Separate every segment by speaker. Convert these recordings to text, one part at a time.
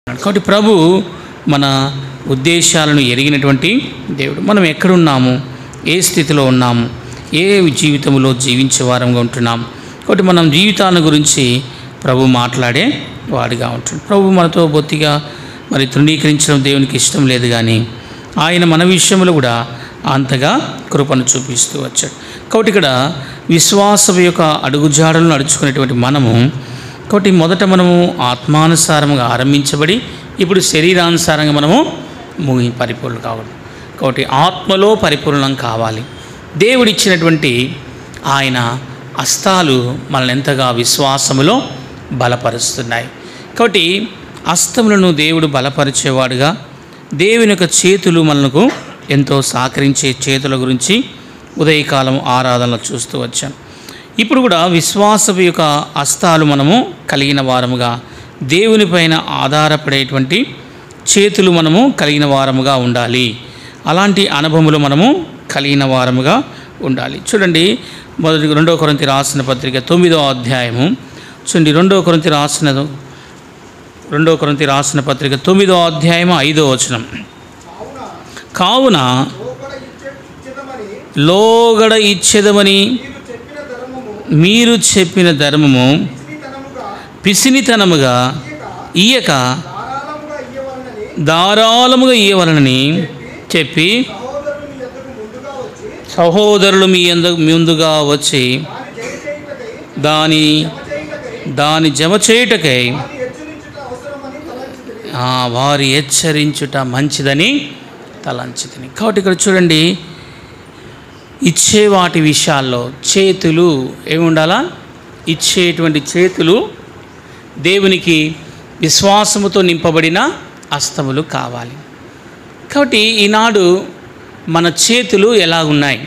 Speaker 1: కాబట్టి ప్రభు మన ఉద్దేశాలను ఎరిగినటువంటి దేవుడు. మనం ఎక్కడున్నాము, ఏ స్థితిలో ఉన్నాము, ఏ జీవితంలో జీవించే వారంగా ఉంటున్నాం. కాబట్టి మనం జీవితాల గురించి ప్రభు మాట్లాడే వాడిగా ఉంటుంది. ప్రభు మనతో బొత్తిగా తృణీకరించడం దేవునికి ఇష్టం లేదు, కానీ ఆయన మన విషయంలో కూడా అంతగా కృపను చూపిస్తూ వచ్చాడు. కాబట్టి ఇక్కడ విశ్వాసం యొక్క అడుగుజాడలను నడుచుకునేటువంటి మనము, కాబట్టి మొదట మనము ఆత్మానుసారంగా ఆరంభించబడి ఇప్పుడు శరీరానుసారంగా మనము పరిపూర్ణం కావాలి. కాబట్టి ఆత్మలో పరిపూర్ణం కావాలి. దేవుడిచ్చినటువంటి ఆయన హస్తాలు మనల్ని ఎంతగా విశ్వాసములో బలపరుస్తున్నాయి. కాబట్టి హస్తములను దేవుడు బలపరిచేవాడుగా, దేవుని యొక్క చేతులు మనకు ఎంతో సహకరించే చేతుల గురించి ఉదయకాలం ఆరాధనలు చూస్తూ వచ్చాం. ఇప్పుడు కూడా విశ్వాసపు యొక్క హస్తాలు మనము కలిగిన వారముగా, దేవునిపైన ఆధారపడేటువంటి చేతులు మనము కలిగిన వారముగా ఉండాలి. అలాంటి అనుభవములు మనము కలిగిన వారముగా ఉండాలి. చూడండి, మొదటి 2 కొరింథీ రాసిన పత్రిక 9వ అధ్యాయము చూడండి. 2 కొరింథీ రాసిన పత్రిక 9వ అధ్యాయము 5వ వచనం. కావున లోగడ ఇచ్చేదమని మీరు చెప్పిన ధర్మము పిసినితనముగా ఇయ్యక ధారాళముగా ఇయ్యవలనని చెప్పి సహోదరులు మీ ముందుగా వచ్చి దాని జమ చేయుటకై వారి హెచ్చరించుట మంచిదని తలంచితిని. కాబట్టి ఇక్కడ చూడండి, ఇచ్చే వాటి విషయాల్లో చేతులు ఏముండాలా? ఇచ్చేటువంటి చేతులు దేవునికి విశ్వాసముతో నింపబడిన హస్తములు కావాలి. కాబట్టి ఈనాడు మన చేతులు ఎలా ఉన్నాయి?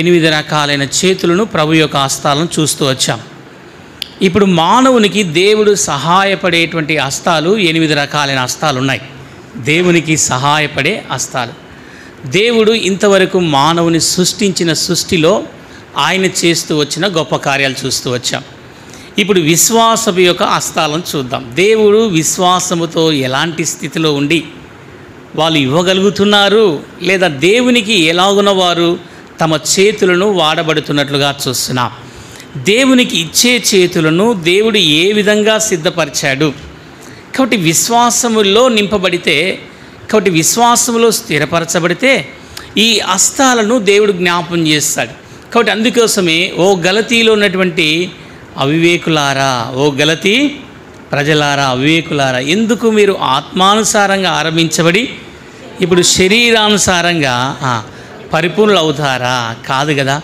Speaker 1: 8 రకాలైన చేతులను ప్రభు యొక్క హస్తాలను చూస్తూ వచ్చాం. ఇప్పుడు మానవునికి దేవుడు సహాయపడేటువంటి హస్తాలు 8 రకాలైన హస్తాలు ఉన్నాయి. దేవునికి సహాయపడే హస్తాలు. దేవుడు ఇంతవరకు మానవుని సృష్టించిన సృష్టిలో ఆయన చేస్తూ వచ్చిన గొప్ప కార్యాలు చూస్తూ వచ్చాం. ఇప్పుడు విశ్వాసపు యొక్క హస్తాలను చూద్దాం. దేవుడు విశ్వాసముతో ఎలాంటి స్థితిలో ఉండి వాళ్ళు ఇవ్వగలుగుతున్నారు, లేదా దేవునికి ఎలాగున వారు తమ చేతులను వాడబడుతున్నట్లుగా చూస్తున్నాం. దేవునికి ఇచ్చే చేతులను దేవుడు ఏ విధంగా సిద్ధపరిచాడు? కాబట్టి విశ్వాసములో నింపబడితే, కాబట్టి విశ్వాసములో స్థిరపరచబడితే ఈ హస్తాలను దేవుడు జ్ఞాపం చేస్తాడు. కాబట్టి అందుకోసమే ఓ గలతీలో ఉన్నటువంటి అవివేకులారా, ఓ గలతీ ప్రజలారా, అవివేకులారా, ఎందుకు మీరు ఆత్మానుసారంగా ఆరంభించబడి ఇప్పుడు శరీరానుసారంగా పరిపూర్ణులు అవుతారా? కాదు కదా.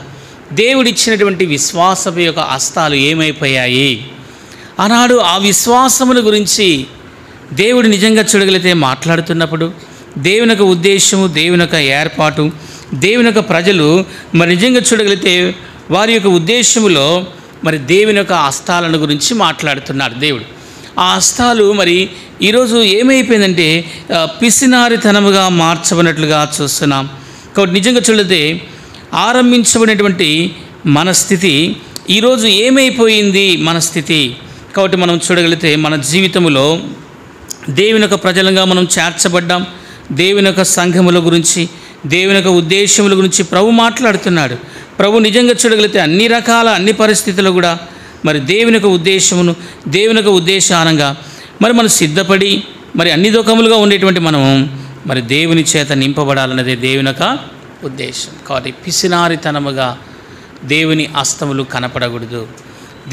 Speaker 1: దేవుడిచ్చినటువంటి విశ్వాసము యొక్క హస్తాలు ఏమైపోయాయి? ఆనాడు ఆ విశ్వాసముల గురించి దేవుడు నిజంగా చూడగలిగితే మాట్లాడుతున్నప్పుడు దేవుని యొక్క ఉద్దేశము, దేవుని యొక్క ఏర్పాటు, దేవుని యొక్క ప్రజలు నిజంగా చూడగలిగితే వారి యొక్క ఉద్దేశములో దేవుని యొక్క హస్తాలను గురించి మాట్లాడుతున్నాడు దేవుడు. ఆ హస్తాలు ఈరోజు ఏమైపోయిందంటే పిసినారితనముగా మార్చబడినట్లుగా చూస్తున్నాం. కాబట్టి నిజంగా చూడగలిగితే ఆరంభించబడినటువంటి మన స్థితి ఈరోజు ఏమైపోయింది మన స్థితి. కాబట్టి మనం చూడగలిగితే మన జీవితంలో దేవుని యొక్క ప్రజలంగా మనం చేర్చబడ్డాం. దేవుని యొక్క సంఘముల గురించి, దేవుని యొక్క ఉద్దేశముల గురించి ప్రభు మాట్లాడుతున్నాడు. ప్రభు నిజంగా చూడగలిగితే అన్ని పరిస్థితుల్లో కూడా దేవుని యొక్క ఉద్దేశమును, దేవుని యొక్క ఉద్దేశానంగా మనం సిద్ధపడి అన్ని దుఃఖములుగా ఉండేటువంటి మనము దేవుని చేత నింపబడాలన్నదే దేవుని యొక్క ఉద్దేశం. కాబట్టి పిసినారితనముగా దేవుని హస్తములు కనపడకూడదు.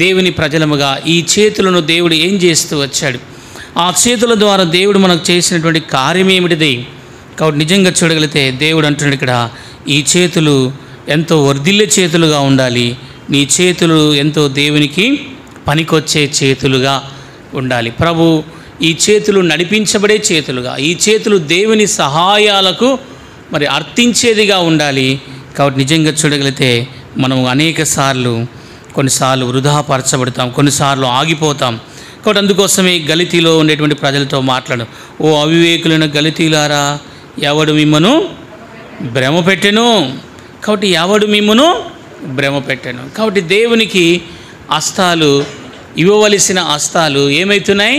Speaker 1: దేవుని ప్రజలముగా ఈ చేతులను దేవుడు ఏం చేస్తూ వచ్చాడు? ఆ చేతుల ద్వారా దేవుడు మనకు చేసినటువంటి కార్యం ఏమిటిది? కాబట్టి నిజంగా చూడగలిగితే దేవుడు అంటున్నాడు ఇక్కడ, ఈ చేతులు ఎంతో వర్ధిల్లే చేతులుగా ఉండాలి. నీ చేతులు ఎంతో దేవునికి పనికొచ్చే చేతులుగా ఉండాలి. ప్రభు ఈ చేతులు నడిపించబడే చేతులుగా, ఈ చేతులు దేవుని సహాయాలకు అర్థించేదిగా ఉండాలి. కాబట్టి నిజంగా చూడగలిగితే మనం కొన్నిసార్లు వృధాపరచబడతాం, కొన్నిసార్లు ఆగిపోతాం. కాబట్టి అందుకోసమే గలితీలో ఉండేటువంటి ప్రజలతో మాట్లాడు, ఓ అవివేకులైన గలితీలారా, ఎవడు మిమ్మను భ్రమ పెట్టెను? కాబట్టి ఎవడు మిమ్మను భ్రమ పెట్టెను? కాబట్టి దేవునికి హస్తాలు ఇవ్వవలసిన హస్తాలు ఏమవుతున్నాయి?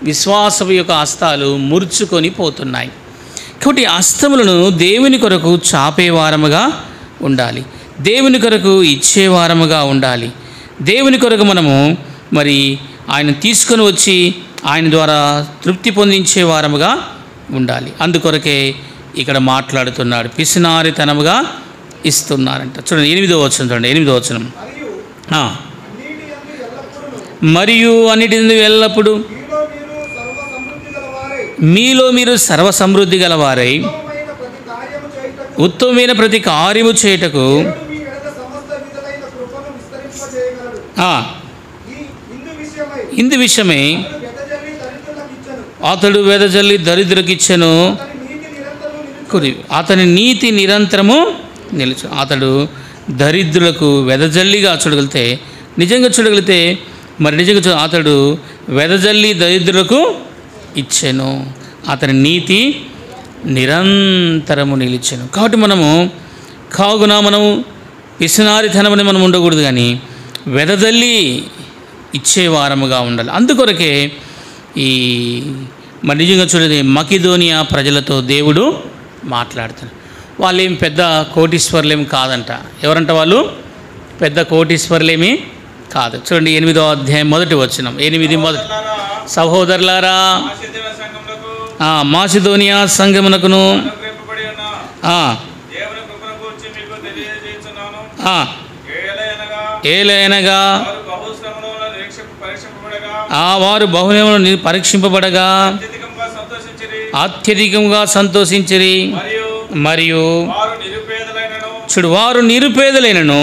Speaker 1: విశ్వాసపు యొక్క హస్తాలు ముడుచుకొని పోతున్నాయి. కాబట్టి హస్తములను దేవుని కొరకు చాపేవారముగా ఉండాలి, దేవుని కొరకు ఇచ్చేవారముగా ఉండాలి, దేవుని కొరకు మనము మరి ఆయన తీసుకొని వచ్చి ఆయన ద్వారా తృప్తి పొందించే వారముగా ఉండాలి. అందుకొరకే ఇక్కడ మాట్లాడుతున్నాడు, పిసినారితనముగా ఇస్తున్నారంట. చూడండి 8వ వచనం చూడండి, 8వ వచనం. మరియు అన్నిటి ఎల్లప్పుడు మీలో మీరు సర్వ సమృద్ధి గలవారై ఉత్తమమైన ప్రతి కార్యము చేయుటకు ఇందు విషయమై అతడు వెదజల్లి దరిద్రులకిచ్చెను, అతని నీతి నిరంతరము నిలుచు. అతడు దరిద్రులకు వెదజల్లిగా చూడగలిగితే, నిజంగా చూడగలిగితే మరి నిజంగా అతడు వెదజల్లి దరిద్రులకు ఇచ్చెను, అతని నీతి నిరంతరము నిలిచెను. కాబట్టి కావున మనము పిసినారితనమని మనం ఉండకూడదు, కానీ వెదజల్లి ఇచ్చేవారముగా ఉండాలి. అందుకొరకే మరి నిజంగా చూడదు మకిదోనియా ప్రజలతో దేవుడు మాట్లాడుతాడు. వాళ్ళేం పెద్ద కోటీశ్వర్లేమి కాదంట. ఎవరంట వాళ్ళు? పెద్ద కోటీశ్వర్లేమి కాదు. చూడండి 8వ అధ్యాయం 1వ వచనం. 8 సహోదరులారా, మాసిదోనియా సంఘమునకును ఏలయనగా వారు బహుళములను పరీక్షింపబడగా అత్యధికంగా సంతోషించిరి. మరియు చూడు, వారు నిరుపేదలైనను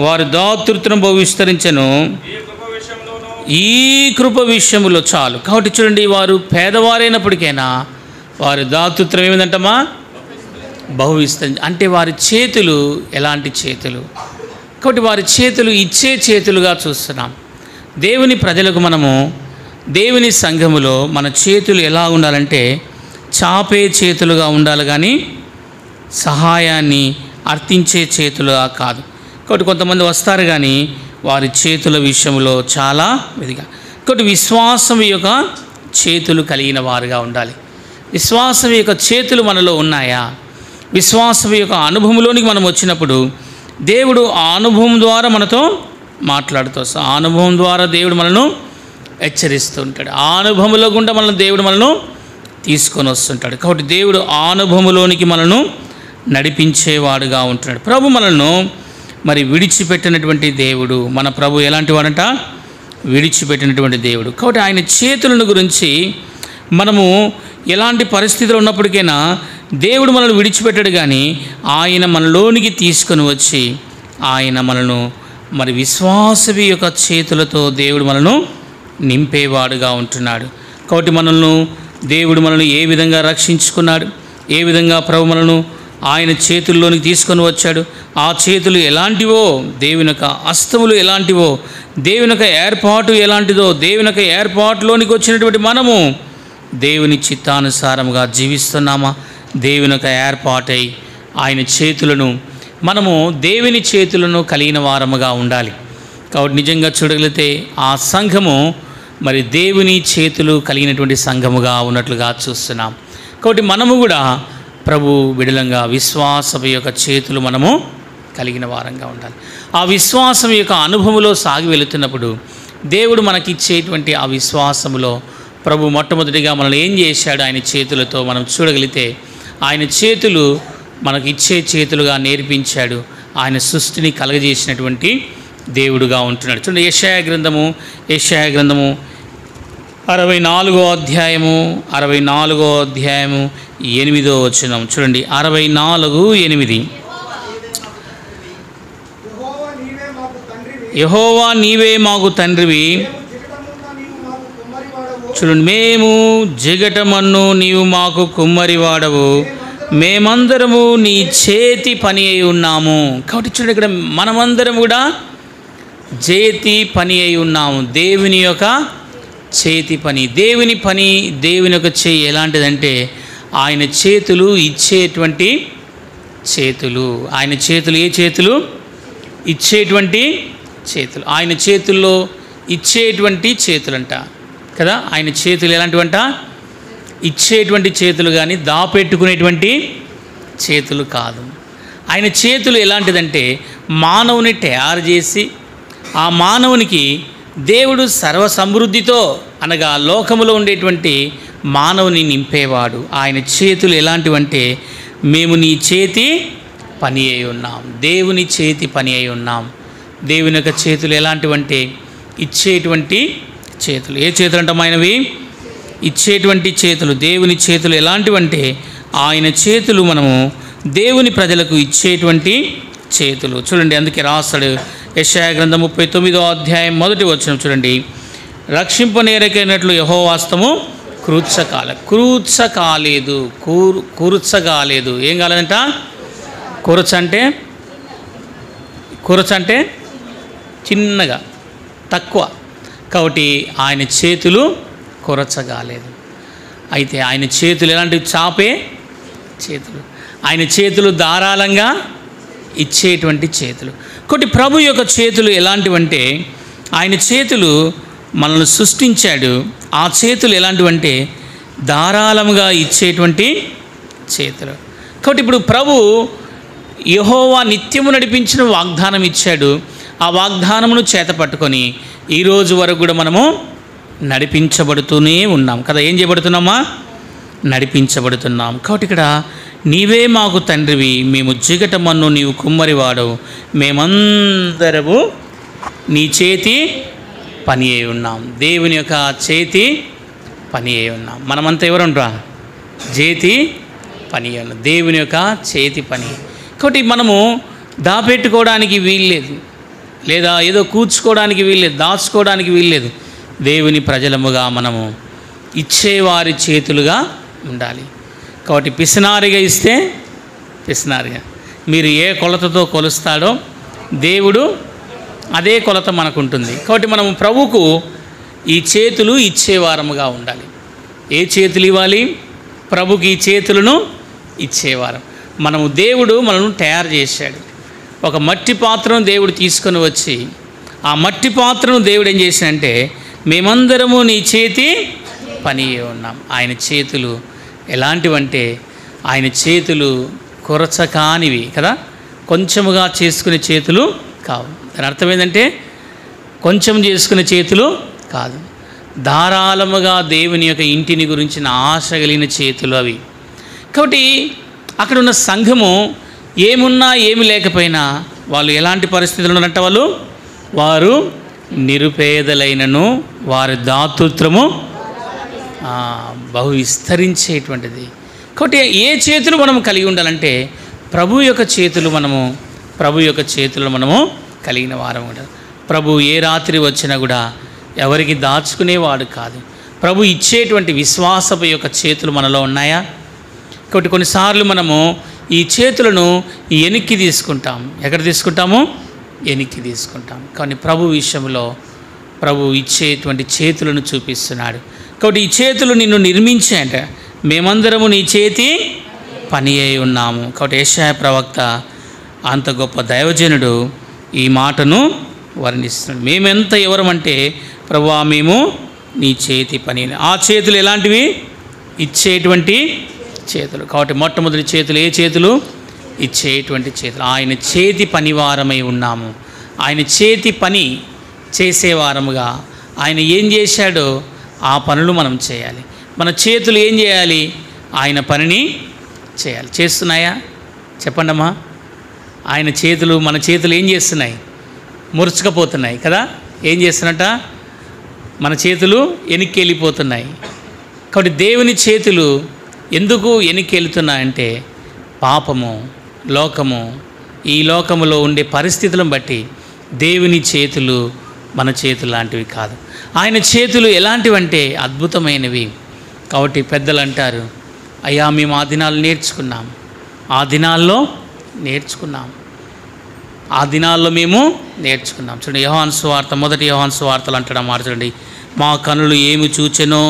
Speaker 1: వారి దాతృత్వం బహు విస్తరించెను. ఈ కృప విషయంలో చాలు. కాబట్టి చూడండి, వారు పేదవారైనప్పటికైనా వారి దాతృత్వం ఏమిటంటమా? బహు విస్తరించి. అంటే వారి చేతులు ఎలాంటి చేతులు? కాబట్టి వారి చేతులు ఇచ్చే చేతులుగా చూస్తున్నాం. దేవుని ప్రజలకు మనము దేవుని సంఘములో మన చేతులు ఎలా ఉండాలంటే చాపే చేతులుగా ఉండాలి, కానీ సహాయాన్ని అర్థించే చేతులుగా కాదు. కాబట్టి కొంతమంది వస్తారు కానీ వారి చేతుల విషయంలో చాలా విధిగా. కాబట్టి విశ్వాసం యొక్క చేతులు కలిగిన వారుగా ఉండాలి. విశ్వాసం యొక్క చేతులు మనలో ఉన్నాయా? విశ్వాసం యొక్క అనుభవంలోనికి మనం వచ్చినప్పుడు దేవుడు ఆ అనుభవం ద్వారా మనతో మాట్లాడుతూ వస్తాడు. ఆ అనుభవం ద్వారా దేవుడు మనను హెచ్చరిస్తూ ఉంటాడు. ఆ అనుభవంలో గుండా దేవుడు మనను తీసుకొని వస్తుంటాడు. కాబట్టి దేవుడు ఆ అనుభవంలోనికి మనను నడిపించేవాడుగా ఉంటున్నాడు. ప్రభు మనను మరి విడిచిపెట్టినటువంటి దేవుడు. మన ప్రభు ఎలాంటి వాడంట? విడిచిపెట్టినటువంటి దేవుడు. కాబట్టి ఆయన చేతులను గురించి మనము ఎలాంటి పరిస్థితులు ఉన్నప్పటికైనా దేవుడు మనల్ని విడిచిపెట్టాడు, కానీ ఆయన మనలోనికి తీసుకొని వచ్చి ఆయన మనను మరి విశ్వాసవి యొక్క చేతులతో దేవుడు మనను నింపేవాడుగా ఉంటున్నాడు. కాబట్టి దేవుడు మనల్ని ఏ విధంగా రక్షించుకున్నాడు, ఏ విధంగా ప్రభు మనను ఆయన చేతుల్లోనికి తీసుకొని వచ్చాడు, ఆ చేతులు ఎలాంటివో, దేవుని యొక్క హస్తములు ఎలాంటివో, దేవుని యొక్క ఏర్పాటు ఎలాంటిదో, దేవుని యొక్క ఏర్పాటులోనికి వచ్చినటువంటి మనము దేవుని చిత్తానుసారముగా జీవిస్తున్నామా? దేవుని యొక్క ఏర్పాటై ఆయన చేతులను మనము దేవుని చేతులను కలిగిన వారముగా ఉండాలి. కాబట్టి నిజంగా చూడగలిగితే ఆ సంఘము మరి దేవుని చేతులు కలిగినటువంటి సంఘముగా ఉన్నట్లుగా చూస్తున్నాం. కాబట్టి మనము కూడా ప్రభు బిడలంగా విశ్వాసం యొక్క చేతులు మనము కలిగిన వారంగా ఉండాలి. ఆ విశ్వాసం యొక్క అనుభవంలో సాగి వెళుతున్నప్పుడు దేవుడు మనకిచ్చేటువంటి ఆ విశ్వాసములో ప్రభు మొట్టమొదటిగా మనల్ని ఏం చేశాడు ఆయన చేతులతో మనం చూడగలిగితే, ఆయన చేతులు మనకి ఇచ్చే చేతులుగా నేర్పించాడు. ఆయన సృష్టిని కలగజేసినటువంటి దేవుడుగా ఉంటున్నాడు. చూడండి యెషయా గ్రంథము 64వ అధ్యాయము 8వ వచనం చూడండి. 64:8 యెహోవా నీవే మాకు తండ్రివి. చూడండి, మేము జిగటమన్ను నీవు మాకు కుమ్మరివాడవు, మేమందరము నీ చేతి పని అయి ఉన్నాము. కాబట్టి చూడండి, ఇక్కడ మనమందరం కూడా చేతి పని అయి ఉన్నాము. దేవుని యొక్క చేతి పని, దేవుని యొక్క చేయి ఎలాంటిదంటే ఆయన చేతులు ఇచ్చేటువంటి చేతులు. ఆయన చేతులు ఏ చేతులు? ఇచ్చేటువంటి చేతులు. ఆయన చేతుల్లో ఇచ్చేటువంటి చేతులంట కదా. ఆయన చేతులు ఎలాంటివంట? ఇచ్చేటువంటి చేతులు, కానీ దాపెట్టుకునేటువంటి చేతులు కాదు. ఆయన చేతులు ఎలాంటిదంటే మానవుని తయారు చేసి ఆ మానవునికి దేవుడు సర్వసమృద్ధితో అనగా లోకములో ఉండేటువంటి మానవుని నింపేవాడు. ఆయన చేతులు ఎలాంటివంటే మేము నీ చేతి పని అయి ఉన్నాం, దేవుని చేతి పని అయి ఉన్నాం. దేవుని యొక్క చేతులు ఎలాంటివంటే ఇచ్చేటువంటి చేతులు. ఏ చేతులు అంటమైనవి? ఇచ్చేటువంటి చేతులు. దేవుని చేతులు ఎలాంటివంటే ఆయన చేతులు మనము దేవుని ప్రజలకు ఇచ్చేటువంటి చేతులు. చూడండి, అందుకే రాస్తాడు యెషయా గ్రంథం 39వ అధ్యాయం 1వ వచనం చూడండి. రక్షింపనేరకైనట్లు యెహోవా హస్తము కూర్చకాలేదు. ఏం కాలేదంట? కూర్చ అంటే చిన్నగా, తక్కువ. కాబట్టి ఆయన చేతులు కూర్చగాలేదు. అయితే ఆయన చేతులు ఎలాంటి? చాపే చేతులు. ఆయన చేతులు ధారాళంగా ఇచ్చేటువంటి చేతులు. కాబట్టి ప్రభు యొక్క చేతులు ఎలాంటివంటే ఆయన చేతులు మనల్ని సృష్టించాడు. ఆ చేతులు ఎలాంటివంటే ధారాళంగా ఇచ్చేటువంటి చేతులు. కాబట్టి ఇప్పుడు ప్రభు యెహోవా నిత్యము నడిపించిన వాగ్దానం ఇచ్చాడు. ఆ వాగ్దానమును చేత పట్టుకొని ఈరోజు వరకు కూడా మనము నడిపించబడుతూనే ఉన్నాం కదా. ఏం చేయబడుతున్నామా? నడిపించబడుతున్నాం. కాబట్టి ఇక్కడ నీవే మాకు తండ్రివి, మేము జిగటమన్ను, నీవు కుమ్మరివాడవు, మేమందరము నీ చేతి పని అయి ఉన్నాం. దేవుని యొక్క చేతి పని అయి ఉన్నాం. మనమంతా ఎవరుంటా? చేతి పని అయి ఉన్నాం, దేవుని యొక్క చేతి పని. కాబట్టి మనము దాపెట్టుకోవడానికి వీల్లేదు, లేదా ఏదో కూర్చుకోవడానికి వీల్లేదు, దాచుకోవడానికి వీల్లేదు. దేవుని ప్రజలముగా మనము ఇచ్చేవారి చేతులుగా ఉండాలి. కాబట్టి పిసినారిగా ఇస్తే పిసినారిగా, మీరు ఏ కొలతతో కొలుస్తాడో దేవుడు అదే కొలత మనకు ఉంటుంది. కాబట్టి మనము ప్రభువుకు ఈ చేతులు ఇచ్చేవారముగా ఉండాలి. ఏ చేతులు ఇవ్వాలి? ప్రభుకి ఈ చేతులను ఇచ్చేవారం. మనము దేవుడు మనల్ని తయారు చేశాడు. ఒక మట్టి పాత్రను దేవుడు తీసుకొని వచ్చి ఆ మట్టి పాత్రను దేవుడు ఏం చేశాడంటే మేమందరము నీ చేతి పని ఉన్నాం. ఆయన చేతులు ఎలాంటివంటే ఆయన చేతులు కొరచకానివి కదా, కొంచెముగా చేసుకునే చేతులు కావు. దాని అర్థం ఏంటంటే కొంచెం చేసుకునే చేతులు కాదు, ధారాళముగా దేవుని యొక్క ఇంటిని గురించిన ఆశ కలిగిన చేతులు అవి. కాబట్టి అక్కడ ఉన్న సంఘము ఏమున్నా ఏమి లేకపోయినా వాళ్ళు ఎలాంటి పరిస్థితులు ఉన్నారంట? వారు నిరుపేదలైనను వారి దాతృత్వము బహు విస్తరించేటువంటిది. కాబట్టి ఏ చేతులు మనం కలిగి ఉండాలంటే ప్రభు యొక్క చేతులు మనము కలిగిన వారం ఉండాలి. ప్రభు ఏ రాత్రి వచ్చినా కూడా ఎవరికి దాచుకునేవాడు కాదు. ప్రభు ఇచ్చేటువంటి విశ్వాసపు యొక్క చేతులు మనలో ఉన్నాయా? కాబట్టి కొన్నిసార్లు మనము ఈ చేతులను వెనక్కి తీసుకుంటాం. ఎక్కడ తీసుకుంటాము? వెనక్కి తీసుకుంటాం. కానీ ప్రభు విషయంలో ప్రభు ఇచ్చేటువంటి చేతులను చూపిస్తున్నాడు. కాబట్టి ఈ చేతులు నిన్ను నిర్మించాయంట, మేమందరము నీ చేతి పని అయి ఉన్నాము. కాబట్టి యెషయా ప్రవక్త అంత గొప్ప దైవజనుడు ఈ మాటను వర్ణిస్తున్నాడు. మేమెంత ఎవరమంటే ప్రభువా మేము నీ చేతి పని. ఆ చేతులు ఎలాంటివి? ఇచ్చేటువంటి చేతులు. కాబట్టి మొట్టమొదటి చేతులు ఏ చేతులు? ఇచ్చేటువంటి చేతులు. ఆయన చేతి పనివారమై ఉన్నాము. ఆయన చేతి పని చేసేవారముగా ఆయన ఏం చేశాడో ఆ పనులు మనం చేయాలి. మన చేతులు ఏం చేయాలి? ఆయన పనిని చేయాలి. చేస్తున్నాయా? చెప్పండమ్మా. ఆయన చేతులు, మన చేతులు ఏం చేస్తున్నాయి? మురుచుకపోతున్నాయి కదా. ఏం చేస్తున్నట్ట? మన చేతులు వెనక్కి వెళ్ళిపోతున్నాయి. కాబట్టి దేవుని చేతులు ఎందుకు వెనక్కి వెళుతున్నాయంటే పాపము, లోకము, ఈ లోకములో ఉండే పరిస్థితులను బట్టి దేవుని చేతులు మన చేతులు లాంటివి కాదు. ఆయన చేతులు ఎలాంటివంటే అద్భుతమైనవి. కాబట్టి పెద్దలు అంటారు, అయ్యా మేము ఆ దినాలు నేర్చుకున్నాం, ఆ దినాల్లో మేము నేర్చుకున్నాం. చూడండి, యోహాను సువార్త, మొదటి యోహాను సువార్తలు అంటాడు మాట చూడండి. మా కనులు ఏమి చూచెనో,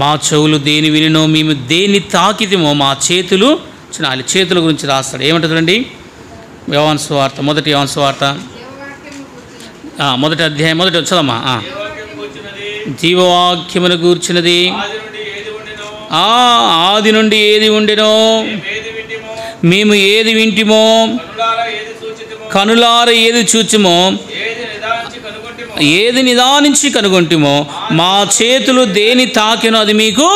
Speaker 1: మా చెవులు దేని వినినో, మేము దేన్ని తాకితేమో మా చేతులు చూడాలి. చేతుల గురించి రాస్తాడు. ఏమంటారు చూడండి, యోహాను సువార్త, మొదటి యోహాను సువార్త మొదటి అధ్యాయం, మొదటి చదమ్మా. జీవవాక్యమును గూర్చినది. ఆది నుండి ఏది ఉండెనో మేము ఏది వింటిమో కనులార ఏది చూచిమో ఏది నిదానించి కనుగొంటిమో మా చేతులు దేని తాకెనో అది మీకు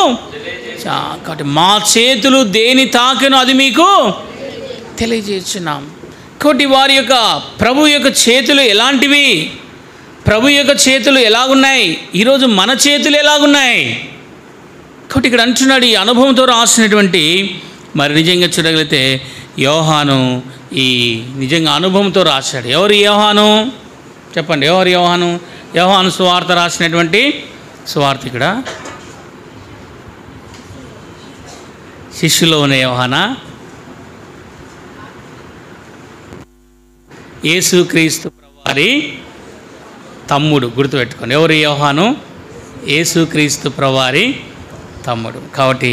Speaker 1: కాబట్టి మా చేతులు దేని తాకెనో అది మీకు తెలియజేస్తున్నాం. కాబట్టి వారి యొక్క ప్రభు యొక్క చేతులు ఎలాంటివి, ప్రభు యొక్క చేతులు ఎలాగున్నాయి, ఈరోజు మన చేతులు ఎలాగున్నాయి. కాబట్టి ఇక్కడ అంటున్నాడు ఈ అనుభవంతో రాసినటువంటి, మరి నిజంగా చూడగలిగితే యోహాను ఈ నిజంగా అనుభవంతో రాశాడు. ఎవరు యోహాను చెప్పండి, ఎవరు యోహాను? యోహాను సువార్త రాసినటువంటి సువార్తికుడ, శిష్యులో ఉన్న యోహానా, యేసుక్రీస్తు ప్రభువారి తమ్ముడు. గుర్తుపెట్టుకోండి, ఎవరు యోహాను? యేసుక్రీస్తు ప్రభువారి తమ్ముడు. కాబట్టి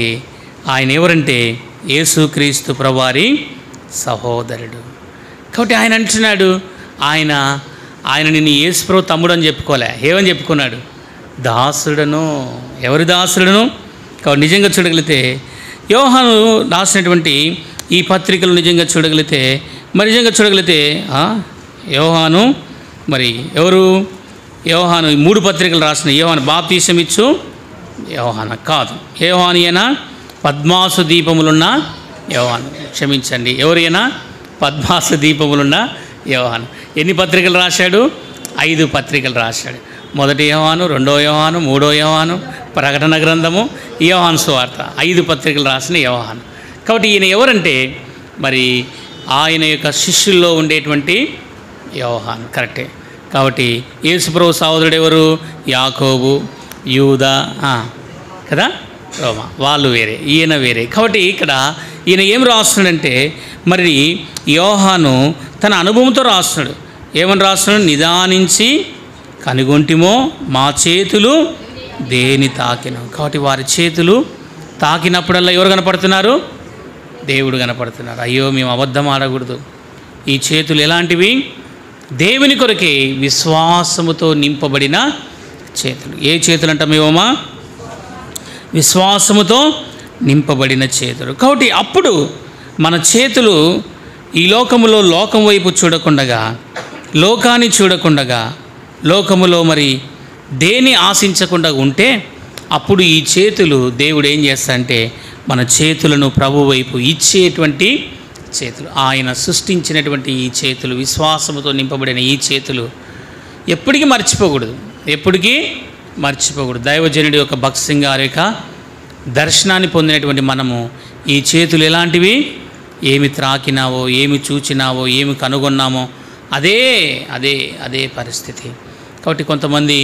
Speaker 1: ఆయన ఎవరంటే యేసుక్రీస్తు ప్రభువారి సహోదరుడు. కాబట్టి ఆయన అంటున్నాడు, ఆయన నిన్ను యేసు ప్రభు తమ్ముడు అని చెప్పుకోలే, ఏమని చెప్పుకున్నాడు? దాసుడను. ఎవరి దాసుడను? కాబట్టి నిజంగా చూడగలిగితే యోహాను రాసినటువంటి ఈ పత్రికలు నిజంగా చూడగలిగితే యోహాను మరి ఎవరు? యోహాను ఈ 3 పత్రికలు రాసిన యోహాను బాప్తీసం ఇచ్చు యోహాను కాదు. యోహాను అయినా పద్మాసు దీపములున్న యోహాను, క్షమించండి, ఎవరైనా పద్మాసు దీపములున్న యోహాను. ఎన్ని పత్రికలు రాశాడు? 5 పత్రికలు రాశాడు. మొదటి యోహాను, 2వ యోహాను, 3వ యోహాను, ప్రకటన గ్రంథము, యోహాను సువార్త, 5 పత్రికలు రాసిన యోహాను. కాబట్టి ఈయన ఎవరంటే మరి ఆయన యొక్క శిష్యుల్లో ఉండేటువంటి యోహాను. కరెక్టే. కాబట్టి యేసుప్రభు సహోదరుడు ఎవరు? యాకోబు, యూదా కదా, రోమా, వాళ్ళు వేరే, ఈయన వేరే. కాబట్టి ఇక్కడ ఈయన ఏం రాస్తున్నాడంటే మరి యోహాను తన అనుభవంతో రాస్తున్నాడు. ఏమని రాస్తున్నాడు? నిదానించి కనుగొంటిమో మా చేతులు దేని తాకిను. కాబట్టి వారి చేతులు తాకినప్పుడల్లా ఎవరు కనపడుతున్నారు? దేవుడు కనపడుతున్నారు. అయ్యో మేము అబద్ధం ఆడకూడదు. ఈ చేతులు ఎలాంటివి? దేవుని కొరకే విశ్వాసముతో నింపబడిన చేతులు. ఏ చేతులు అంట మేమమ్మా? విశ్వాసముతో నింపబడిన చేతులు. కాబట్టి అప్పుడు మన చేతులు ఈ లోకములో లోకం వైపు చూడకుండగా, లోకాన్ని చూడకుండగా, లోకములో మరి దేని ఆశించకుండా ఉంటే అప్పుడు ఈ చేతులు దేవుడు ఏం చేస్తాడంటే మన చేతులను ప్రభు వైపు ఇచ్చేటువంటి చేతులు. ఆయన సృష్టించినటువంటి ఈ చేతులు, విశ్వాసముతో నింపబడిన ఈ చేతులు ఎప్పటికీ మర్చిపోకూడదు, ఎప్పటికీ మర్చిపోకూడదు. దైవజనుడి యొక్క భక్త్ సింగ్ గారి యొక్క దర్శనాన్ని పొందినటువంటి మనము ఈ చేతులు ఎలాంటివి? ఏమి త్రాకినావో, ఏమి చూచినావో, ఏమి కనుగొన్నామో అదే అదే అదే పరిస్థితి. కాబట్టి కొంతమంది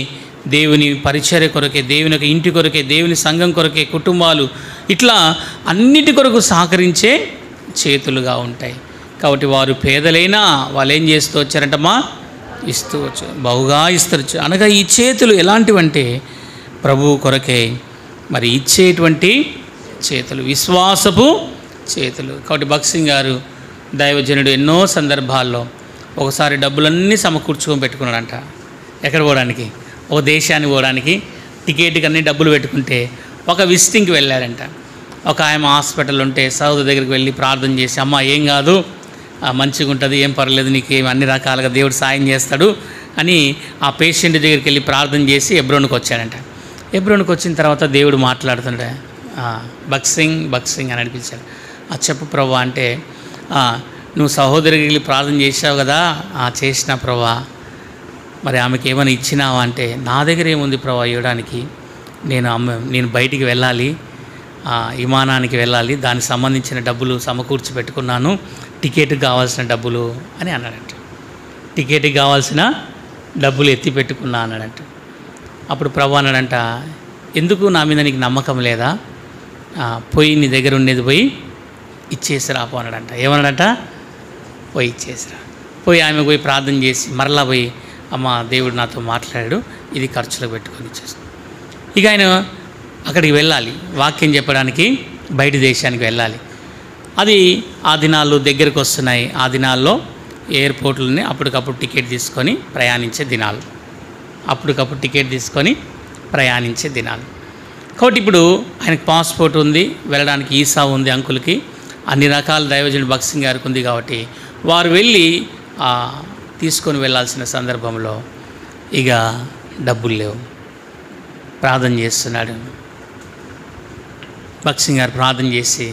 Speaker 1: దేవుని పరిచర్య కొరకే, దేవుని యొక్క ఇంటి కొరకే, దేవుని సంఘం కొరకే, కుటుంబాలు ఇట్లా అన్నిటి కొరకు సహకరించే చేతులుగా ఉంటాయి. కాబట్టి వారు పేదలైనా వాళ్ళు ఏం చేస్తూ వచ్చారంటమ్మా? ఇస్తూ వచ్చు, బహుగా ఇస్తారు. అనగా ఈ చేతులు ఎలాంటివంటే ప్రభువు కొరకే మరి ఇచ్చేటువంటి చేతులు, విశ్వాసపు చేతులు. కాబట్టి భక్త్ సింగ్ గారు దైవజనుడు ఎన్నో సందర్భాల్లో ఒకసారి డబ్బులన్నీ సమకూర్చుకొని పెట్టుకున్నాడంట. ఎక్కడ పోవడానికి? ఒక దేశానికి పోవడానికి టికెట్కి అన్నీ డబ్బులు పెట్టుకుంటే ఒక విజిటింగ్కి వెళ్ళారంట. ఒక ఆయన హాస్పిటల్ ఉంటే సహోదరు దగ్గరికి వెళ్ళి ప్రార్థన చేసి, అమ్మ ఏం కాదు, మంచిగా ఉంటుంది, ఏం పర్లేదు, నీకు అన్ని రకాలుగా దేవుడు సాయం చేస్తాడు అని ఆ పేషెంట్ దగ్గరికి వెళ్ళి ప్రార్థన చేసి ఎబ్రోన్కి వచ్చాడంట. ఎబ్రోన్కి వచ్చిన తర్వాత దేవుడు మాట్లాడుతుంటే భక్త్ సింగ్ అని అనిపించాడు. చెప్పు ప్రభు అంటే, నువ్వు సహోదరికి వెళ్ళి ప్రార్థన చేసావు కదా, చేసిన ప్రభా, మరి ఆమెకి ఏమైనా ఇచ్చినావా అంటే, నా దగ్గర ఏముంది ప్రభా ఇవ్వడానికి, నేను బయటికి వెళ్ళాలి, విమానానికి వెళ్ళాలి, దానికి సంబంధించిన డబ్బులు సమకూర్చి పెట్టుకున్నాను, టికెట్కి కావాల్సిన డబ్బులు అని అన్నాడంట. టికెట్కి కావాల్సిన డబ్బులు ఎత్తి పెట్టుకున్నా అన్నాడంట. అప్పుడు ప్రభు అన్నాడంట, ఎందుకు నా మీద నీకు నమ్మకం లేదా? పోయి నీ దగ్గర ఉండేది పోయి ఇచ్చేసిరా పో అన్నాడంట. ఏమన్నాడంట? పోయి ఇచ్చేసిరా. పోయి ఆమె పోయి ప్రార్థన చేసి మరలా పోయి, అమ్మ దేవుడు నాతో మాట్లాడాడు, ఇది ఖర్చులకు పెట్టుకొని ఇచ్చేస్తాను. ఇక ఆయన అక్కడికి వెళ్ళాలి, వాక్యం చెప్పడానికి బయట దేశానికి వెళ్ళాలి. అది ఆ దినాల్లో దగ్గరకు వస్తున్నాయి. ఆ దినాల్లో ఎయిర్పోర్ట్లని అప్పటికప్పుడు టికెట్ తీసుకొని ప్రయాణించే దినాలు. అప్పటికప్పుడు టికెట్ తీసుకొని ప్రయాణించే దినాలు. కాబట్టి ఇప్పుడు ఆయనకు పాస్పోర్ట్ ఉంది, వెళ్ళడానికి ఈసా ఉంది అంకుల్కి, అన్ని రకాల దైవజనుడు భక్సింగ్ గారికి ఉంది. కాబట్టి వారు వెళ్ళి తీసుకొని వెళ్ళాల్సిన సందర్భంలో ఇక డబ్బులు లేవు. ప్రార్థన చేస్తున్నాడు భక్సింగ్ గారు. ప్రార్థన చేసి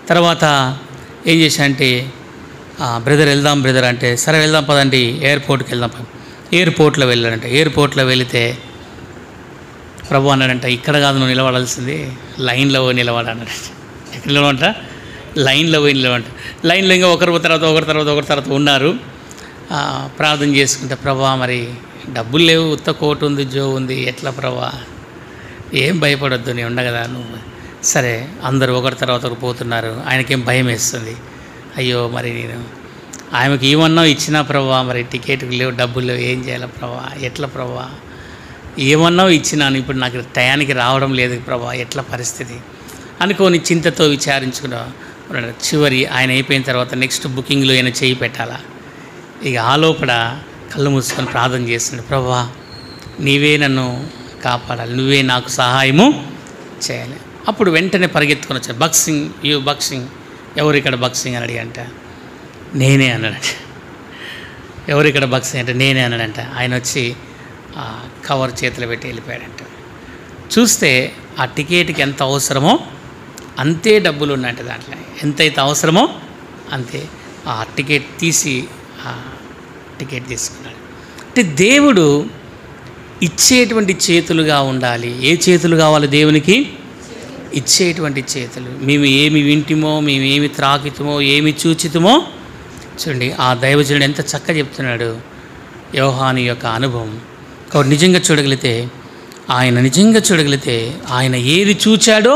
Speaker 1: తర్వాత ఏం చేశానంటే, బ్రదర్ వెళ్దాం బ్రదర్ అంటే, సరే వెళ్దాం పదండి, ఎయిర్పోర్ట్కి వెళ్దాం. ఎయిర్పోర్ట్లో వెళ్ళాడంట. ఎయిర్పోర్ట్లో వెళితే ప్రభు అన్నాడంట, ఇక్కడ కాదు నువ్వు నిలబడాల్సింది, లైన్లో పోయి నిలబడన్నాడు. ఎక్కడ నిలబడంట? లైన్లో పోయి నిలబడంట. లైన్లో ఇంకా ఒకరి తర్వాత ఉన్నారు. ప్రార్థన చేసుకుంటే, ప్రభా మరి డబ్బులు లేవు, ఉత్త కోటు ఉంది, జో ఉంది, ఎట్లా ప్రభా? ఏం భయపడొద్దు, నేను ఉండ కదా నువ్వు. సరే అందరూ ఒకరి తర్వాత ఒకరు పోతున్నారు. ఆయనకేం భయం వేస్తుంది. అయ్యో మరి నేను ఆమెకి ఏమన్నా ఇచ్చినా ప్రభా, మరి టికెట్కి లేవు, డబ్బులు లేవు, ఏం చేయాలి ప్రభా, ఎట్లా ప్రభా? ఏమన్నావు ఇచ్చినాను, ఇప్పుడు నాకు టయానికి రావడం లేదు ప్రభా, ఎట్లా పరిస్థితి అనుకోని చింతతో విచారించుకున్నా. చివరి ఆయన అయిపోయిన తర్వాత నెక్స్ట్ బుకింగ్లో ఆయన చేయి పెట్టాలా. ఇక ఆ లోపల కళ్ళు మూసుకొని ప్రార్థన చేస్తున్నాడు, ప్రభా నీవే నన్ను కాపాడాలి, నువ్వే నాకు సహాయము చేయాలి. అప్పుడు వెంటనే పరిగెత్తుకొని వచ్చాడు. బక్సింగ్ ఎవరిక్కడ బక్సింగ్ అని అడిగంట. నేనే అన్నాడంట. ఎవరిక్కడ బక్సింగ్ అంటే నేనే అన్నాడంట. ఆయన వచ్చి కవర్ చేతిలో పెట్టి వెళ్ళిపోయాడంట. చూస్తే ఆ టికెట్కి ఎంత అవసరమో అంతే డబ్బులు ఉన్నాయంట. దాంట్లో ఎంతైతే అవసరమో అంతే. ఆ టికెట్ తీసి టికెట్ తీసుకున్నాడు. అంటే దేవుడు ఇచ్చేటువంటి చేతులుగా ఉండాలి. ఏ చేతులు కావాలి దేవునికి? ఇచ్చేటువంటి చేతులు. మేము ఏమి వింటిమో, మేము ఏమి త్రాకితమో, ఏమి చూచితమో చూడండి. ఆ దైవజనుడు ఎంత చక్కగా చెప్తున్నాడు యోహాను యొక్క అనుభవం. కాబట్టి నిజంగా చూడగలిగితే ఆయన ఏది చూచాడో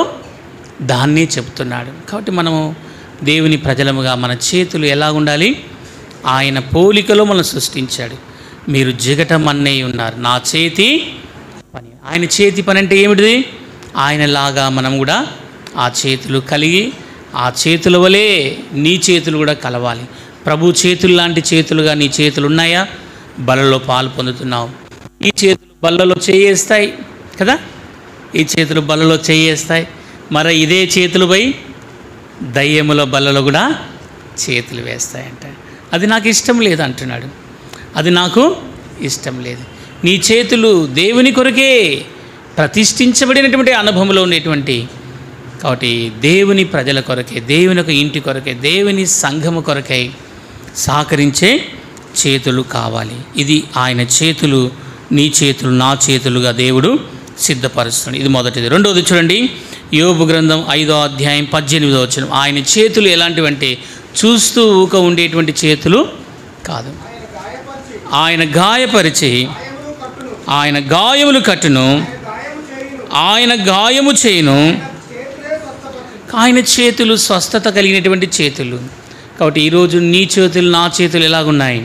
Speaker 1: దాన్నే చెప్తున్నాడు. కాబట్టి మనము దేవుని ప్రజలముగా మన చేతులు ఎలా ఉండాలి? ఆయన పోలికలో మనం సృష్టించాడు. మీరు జిగటమన్నే ఉన్నారు, నా చేతి పని. ఆయన చేతి పని అంటే ఏమిటిది? ఆయనలాగా మనం కూడా ఆ చేతులు కలిగి, ఆ చేతుల వలె నీ చేతులు కూడా కలవాలి. ప్రభు చేతులు లాంటి చేతులుగా నీ చేతులు ఉన్నాయా? బలలో పాలు పొందుతున్నావు. ఈ చేతులు బల్లలో చేయేస్తాయి కదా, ఈ చేతులు బలలో చేయేస్తాయి. మరి ఇదే చేతులుపై దయ్యముల బల్లలో కూడా చేతులు వేస్తాయంట. అది నాకు ఇష్టం లేదు అంటున్నాడు. అది నాకు ఇష్టం లేదు. నీ చేతులు దేవుని కొరకే ప్రతిష్ఠించబడినటువంటి అనుభవంలో ఉండేటువంటి, కాబట్టి దేవుని ప్రజల కొరకే, దేవుని యొక్క ఇంటి కొరకే, దేవుని సంఘము కొరకై సహకరించే చేతులు కావాలి. ఇది ఆయన చేతులు, నీ చేతులు నా చేతులుగా దేవుడు సిద్ధపరుస్తున్నాడు. ఇది మొదటిది. రెండవది చూడండి, యోబు గ్రంథం 5వ అధ్యాయం 18వ వచనం. ఆయన చేతులు ఎలాంటివంటే చూస్తూ ఊక ఉండేటువంటి చేతులు కాదు. ఆయన గాయపరిచి ఆయన గాయములు కట్టును, ఆయన గాయము చేయును. ఆయన చేతులు స్వస్థత కలిగినటువంటి చేతులు. కాబట్టి ఈరోజు నీ చేతులు నా చేతులు ఎలాగున్నాయి?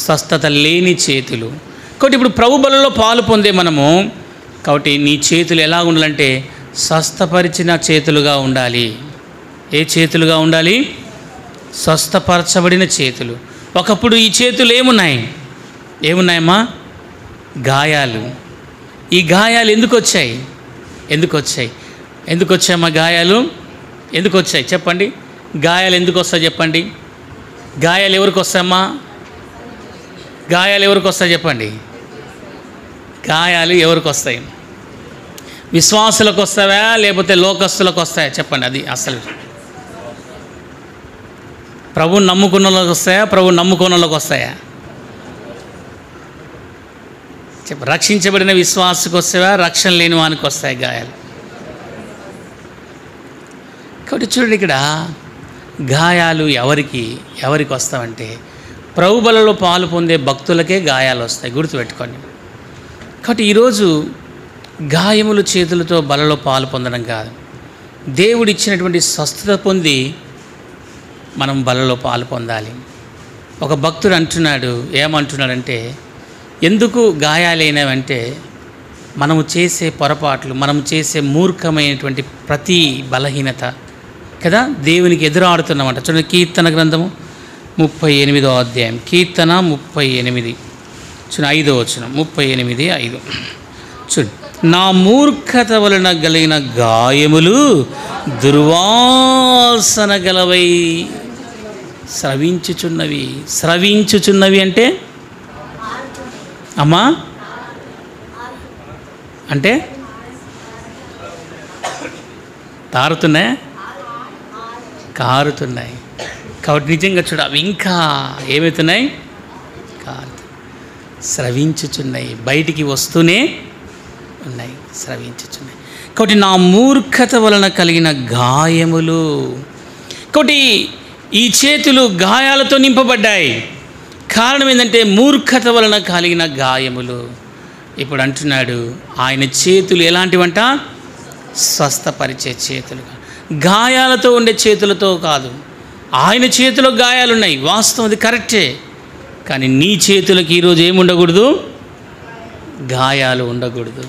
Speaker 1: స్వస్థత లేని చేతులు. కాబట్టి ఇప్పుడు ప్రభు బలలో పాలు పొందే మనము, కాబట్టి నీ చేతులు ఎలా ఉండాలంటే స్వస్థపరిచిన చేతులుగా ఉండాలి. ఏ చేతులుగా ఉండాలి? స్వస్థపరచబడిన చేతులు. ఒకప్పుడు ఈ చేతులు ఏమున్నాయమ్మా? గాయాలు. ఈ గాయాలు ఎందుకు వచ్చాయమ్మా? గాయాలు ఎందుకు వచ్చాయి చెప్పండి? గాయాలు ఎందుకు వస్తాయి చెప్పండి? గాయాలు ఎవరికి వస్తాయమ్మా? గాయాలు ఎవరికి వస్తాయి చెప్పండి? గాయాలు ఎవరికి వస్తాయి? విశ్వాసులకు వస్తాయా లేకపోతే లోకస్తులకు వస్తాయా చెప్పండి? అది అసలు ప్రభువుని నమ్ముకున్న వాళ్ళకి వస్తాయా, ప్రభువుని నమ్ముకున్న వాళ్ళకి వస్తాయా? రక్షించబడిన విశ్వాసకు వస్తాయా, రక్షణ లేని వానికి వస్తాయి గాయాలు? కాబట్టి చూడండి, ఇక్కడ గాయాలు ఎవరికి వస్తామంటే ప్రభు బలలో పాలు పొందే భక్తులకే గాయాలు వస్తాయి. గుర్తుపెట్టుకోండి. కాబట్టి ఈరోజు గాయములు చేతులతో బలలో పాలు పొందడం కాదు, దేవుడు ఇచ్చినటువంటి స్వస్థత పొంది మనం బలలో పాలు పొందాలి. ఒక భక్తుడు ఏమంటున్నాడంటే ఎందుకు గాయాలైనవంటే మనము చేసే పొరపాట్లు, మనము చేసే మూర్ఖమైనటువంటి ప్రతి బలహీనత కదా దేవునికి ఎదురాడుతున్నామంట. చూడండి, కీర్తన గ్రంథము 38వ అధ్యాయం, కీర్తన 38 చూడండి 5వ వచనం, 38:5 చూడండి. నా మూర్ఖత వలన కలిగిన గాయములు దుర్వాసన గలవై. స్రవించుచున్నవి. స్రవించుచున్నవి అంటే అమ్మా అంటే తారుతున్నాయి, కారుతున్నాయి. కాబట్టి నిజంగా చూడ అవి ఇంకా ఏమవుతున్నాయి? స్రవించుచున్నాయి, బయటికి వస్తూనే ఉన్నాయి, స్రవించుచున్నాయి. కాబట్టి నా మూర్ఖత వలన కలిగిన గాయములు. కాబట్టి ఈ చేతులు గాయాలతో నింపబడ్డాయి. కారణం ఏంటంటే మూర్ఖత వలన కలిగిన గాయములు. ఇప్పుడు అంటున్నాడు ఆయన చేతులు ఎలాంటివంట? స్వస్థపరిచే చేతులు. గాయాలతో ఉండే చేతులతో కాదు. ఆయన చేతిలో గాయాలున్నాయి, వాస్తవం, అది కరెక్టే. కానీ నీ చేతులకు ఈరోజు ఏముండకూడదు? గాయాలు ఉండకూడదు.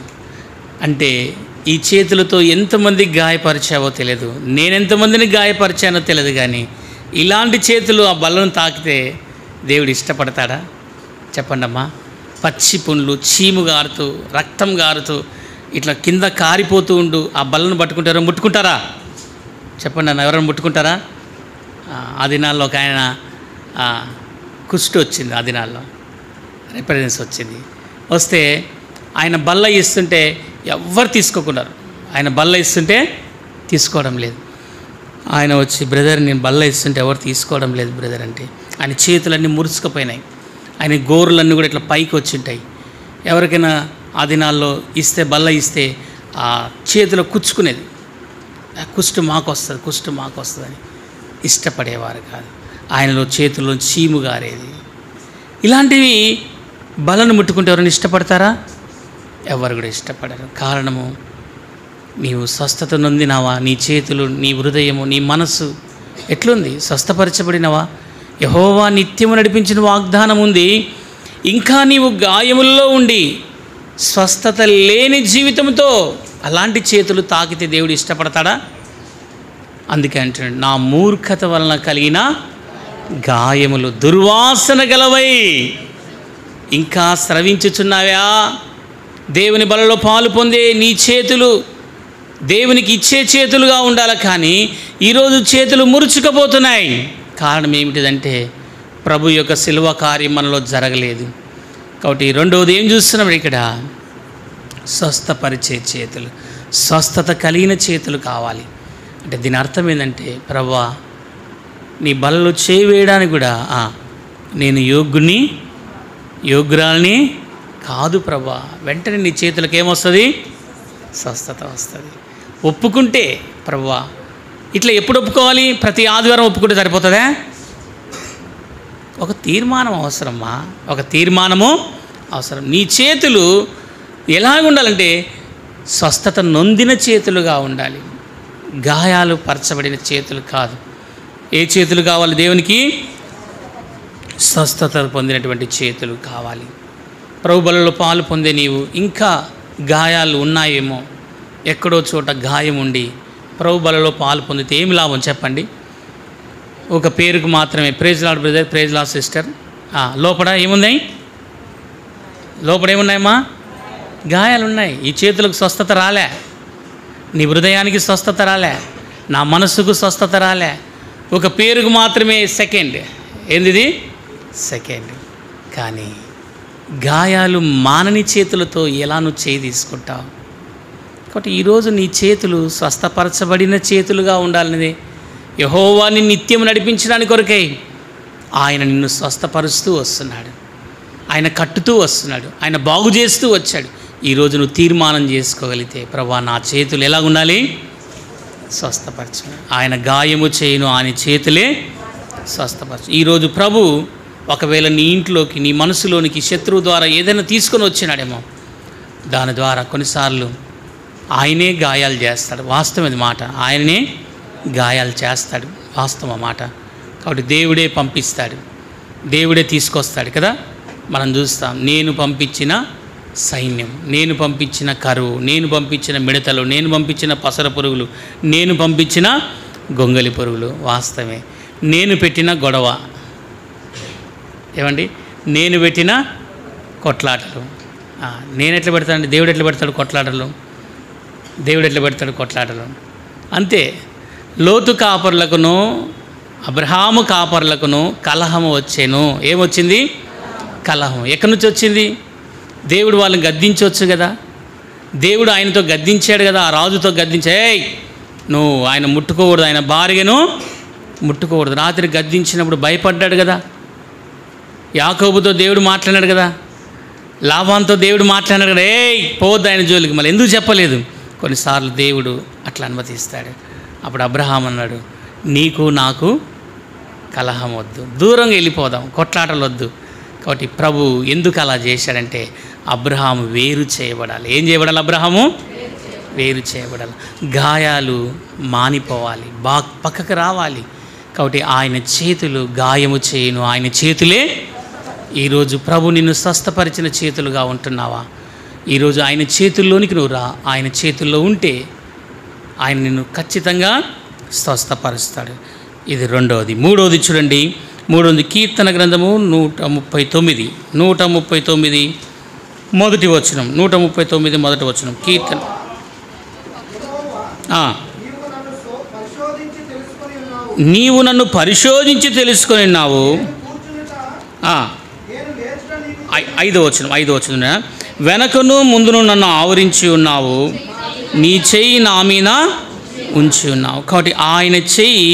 Speaker 1: అంటే ఈ చేతులతో ఎంతమంది గాయపరిచావో తెలియదు, నేనెంతమందిని గాయపరిచానో తెలియదు. కానీ ఇలాంటి చేతులు ఆ బల్లను తాకితే దేవుడు ఇష్టపడతాడా? చెప్పండి అమ్మా. పచ్చి పుండ్లు, చీము గారుతూ, రక్తం గారుతూ, ఇట్లా కింద కారిపోతూ ఉండు ఆ బల్లను పట్టుకుంటారో ముట్టుకుంటారా? చెప్పండి అన్న, ఎవరైనా ముట్టుకుంటారా? ఆ దినాల్లో ఒక ఆయన కుష్టు వచ్చింది, ఆ దినాల్లో రిప్రజెన్స్ వచ్చింది. వస్తే ఆయన బల్ల ఇస్తుంటే ఎవ్వరు తీసుకోకున్నారు. ఆయన బల్ల ఇస్తుంటే తీసుకోవడం లేదు. ఆయన వచ్చి, బ్రదర్ నేను బల్ల ఇస్తుంటే ఎవరు తీసుకోవడం లేదు బ్రదర్ అంటే, ఆయన చేతులన్నీ మురుసుకుపోయినాయి, ఆయన గోరులన్నీ కూడా ఇట్లా పైకి వచ్చి ఉంటాయి. ఎవరికైనా ఆ దినాల్లో ఇస్తే, బల్ల ఇస్తే ఆ చేతిలో కుచ్చుకునేది. కుష్టు మాకు వస్తుంది, కుష్టు మాకు వస్తుందని ఇష్టపడేవారు కాదు. ఆయనలో చేతుల్లో చీము గారేది. ఇలాంటివి బలను ముట్టుకుంటే ఎవరైనా ఇష్టపడతారా? ఎవరు కూడా ఇష్టపడరు. కారణము, నీవు స్వస్థత నొందినావా? నీ చేతులు, నీ హృదయము, నీ మనస్సు ఎట్లుంది? స్వస్థపరచబడినవా? యెహోవా నిత్యము నడిపించిన వాగ్దానం ఉంది. ఇంకా నీవు గాయముల్లో ఉండి స్వస్థత లేని జీవితంతో అలాంటి చేతులు తాకితే దేవుడు ఇష్టపడతాడా? అందుకే అంటున్నాడు, నా మూర్ఖత వలన కలిగిన గాయములు దుర్వాసన గలవై. ఇంకా స్రవించుచున్నావా? దేవుని బలలో పాలు పొందే నీ చేతులు దేవునికి ఇచ్చే చేతులుగా ఉండాలి. కానీ ఈరోజు చేతులు మురుచుకపోతున్నాయి. కారణం ఏమిటిదంటే ప్రభు యొక్క శిలువ కార్యం మనలో జరగలేదు. కాబట్టి రెండవది ఏం చూస్తున్నాం ఇక్కడ? స్వస్థపరిచే చేతులు, స్వస్థత కలిగిన చేతులు కావాలి. అంటే దీని అర్థం ఏంటంటే, ప్రభువా నీ బలలో చేయి వేయడానికి కూడా నేను యోగ్యురాల్ని కాదు ప్రభువా. వెంటనే నీ చేతులకు ఏమొస్తుంది? స్వస్థత వస్తుంది. ఒప్పుకుంటే ప్రభువా. ఇట్లా ఎప్పుడు ఒప్పుకోవాలి? ప్రతి ఆదివారం ఒప్పుకుంటే సరిపోతుందా? ఒక తీర్మానం అవసరమ్మా, ఒక తీర్మానము అవసరం. నీ చేతులు ఎలాగ ఉండాలంటే స్వస్థత నొందిన చేతులుగా ఉండాలి, గాయాలు పరచబడిన చేతులు కాదు. ఏ చేతులు కావాలి దేవునికి? స్వస్థత పొందినటువంటి చేతులు కావాలి. ప్రభు బలలో పాలు పొందే నీవు ఇంకా గాయాలు ఉన్నాయేమో, ఎక్కడో చోట గాయం ఉండి ప్రభు బలలో పాలు పొందితే ఏమి లాభం చెప్పండి? ఒక పేరుకు మాత్రమే praise Lord brother, praise Lord sister. లోపల ఏమున్నాయి? లోపల ఏమున్నాయమ్మా? గాయాలు ఉన్నాయి. ఈ చేతులకు స్వస్థత రాలే, నీ హృదయానికి స్వస్థత రాలే, నా మనస్సుకు స్వస్థత రాలే. ఒక పేరుకు మాత్రమే సెకండ్. ఏంది? సెకండ్. కానీ గాయాలు మానని చేతులతో ఎలా నువ్వు చేయి తీసుకుంటావు? కాబట్టి ఈరోజు నీ చేతులు స్వస్థపరచబడిన చేతులుగా ఉండాలనేది యెహోవాని నిత్యం నడిపించడానికి కొరకై ఆయన నిన్ను స్వస్థపరుస్తూ వస్తున్నాడు, ఆయన కట్టుతూ వస్తున్నాడు, ఆయన బాగు చేస్తూ వచ్చాడు. ఈరోజు నువ్వు తీర్మానం చేసుకోగలిగితే, ప్రభువా నా చేతులు ఎలా ఉండాలి? స్వస్థపరచు. ఆయన గాయము చేయను, ఆయన చేతులే స్వస్థపరచు. ఈరోజు ప్రభు ఒకవేళ నీ ఇంట్లోకి, నీ మనసులోనికి శత్రువు ద్వారా ఏదైనా తీసుకొని వచ్చినాడేమో, దాని ద్వారా కొన్నిసార్లు ఆయనే గాయాలు చేస్తాడు. వాస్తవం ఇది మాట, ఆయననే గాయాలు చేస్తాడు, వాస్తవం మాట. కాబట్టి దేవుడే పంపిస్తాడు, దేవుడే తీసుకొస్తాడు కదా. మనం చూస్తాం, నేను పంపించిన సైన్యం, నేను పంపించిన కరువు, నేను పంపించిన మిడతలు, నేను పంపించిన పసర పురుగులు, నేను పంపించిన గొంగలి పురుగులు. వాస్తవమే. నేను పెట్టిన గొడవ, ఏమండి, నేను పెట్టిన కొట్లాటలు, నేను ఎట్లా పెడతానండి, దేవుడు ఎట్లా పెడతాడు కొట్లాటలు, దేవుడు ఎట్లా పెడతాడు కొట్లాటలు. అంతే. లోతు కాపర్లకును అబ్రహాము కాపర్లకును కలహము వచ్చేను. ఏమొచ్చింది? కలహం. ఎక్కడి నుంచి వచ్చింది? దేవుడు వాళ్ళని గద్దించవచ్చు కదా, దేవుడు ఆయనతో గద్దించాడు కదా, ఆ రాజుతో ఏయ్ నువ్వు ఆయన ముట్టుకోకూడదు, ఆయన భార్యను ముట్టుకోకూడదు. రాత్రి గద్దించినప్పుడు భయపడ్డాడు కదా. యాకోబుతో దేవుడు మాట్లాడాడు కదా, లాభాంతో దేవుడు మాట్లాడాడు కదా, ఏయ్ పోవద్దు ఆయన జోలికి. మళ్ళీ ఎందుకు చెప్పలేదు? కొన్నిసార్లు దేవుడు అట్లా అనుమతిస్తాడు. అప్పుడు అబ్రహాం అన్నాడు, నీకు నాకు కలహం వద్దు, దూరంగా వెళ్ళిపోదాం, కొట్లాటలు వద్దు. కాబట్టి ప్రభు ఎందుకు అలా చేశాడంటే అబ్రహాము వేరు చేయబడాలి. ఏం చేయబడాలి? అబ్రహాము వేరు చేయబడాలి. గాయాలు మానిపోవాలి, పక్కకు రావాలి. కాబట్టి ఆయన చేతులు గాయము చేయను, ఆయన చేతులే. ఈరోజు ప్రభు నిన్ను స్వస్థపరిచిన చేతులుగా ఉంటున్నావా? ఈరోజు ఆయన చేతుల్లోనికి నువ్వు రా. ఆయన చేతుల్లో ఉంటే ఆయన నిన్ను ఖచ్చితంగా స్వస్థపరుస్తాడు. ఇది రెండవది. మూడవది చూడండి, మూడవది కీర్తన గ్రంథము 139 మొదటి వచనం. 139 మొదటి వచనం కీర్తన. నీవు నన్ను పరిశోధించి తెలుసుకొని ఉన్నావు. 5వ వచనం. వెనకను ముందును నన్ను ఆవరించి ఉన్నావు, నీ చెయ్యి నా మీద ఉంచి ఉన్నావు. కాబట్టి ఆయన చెయ్యి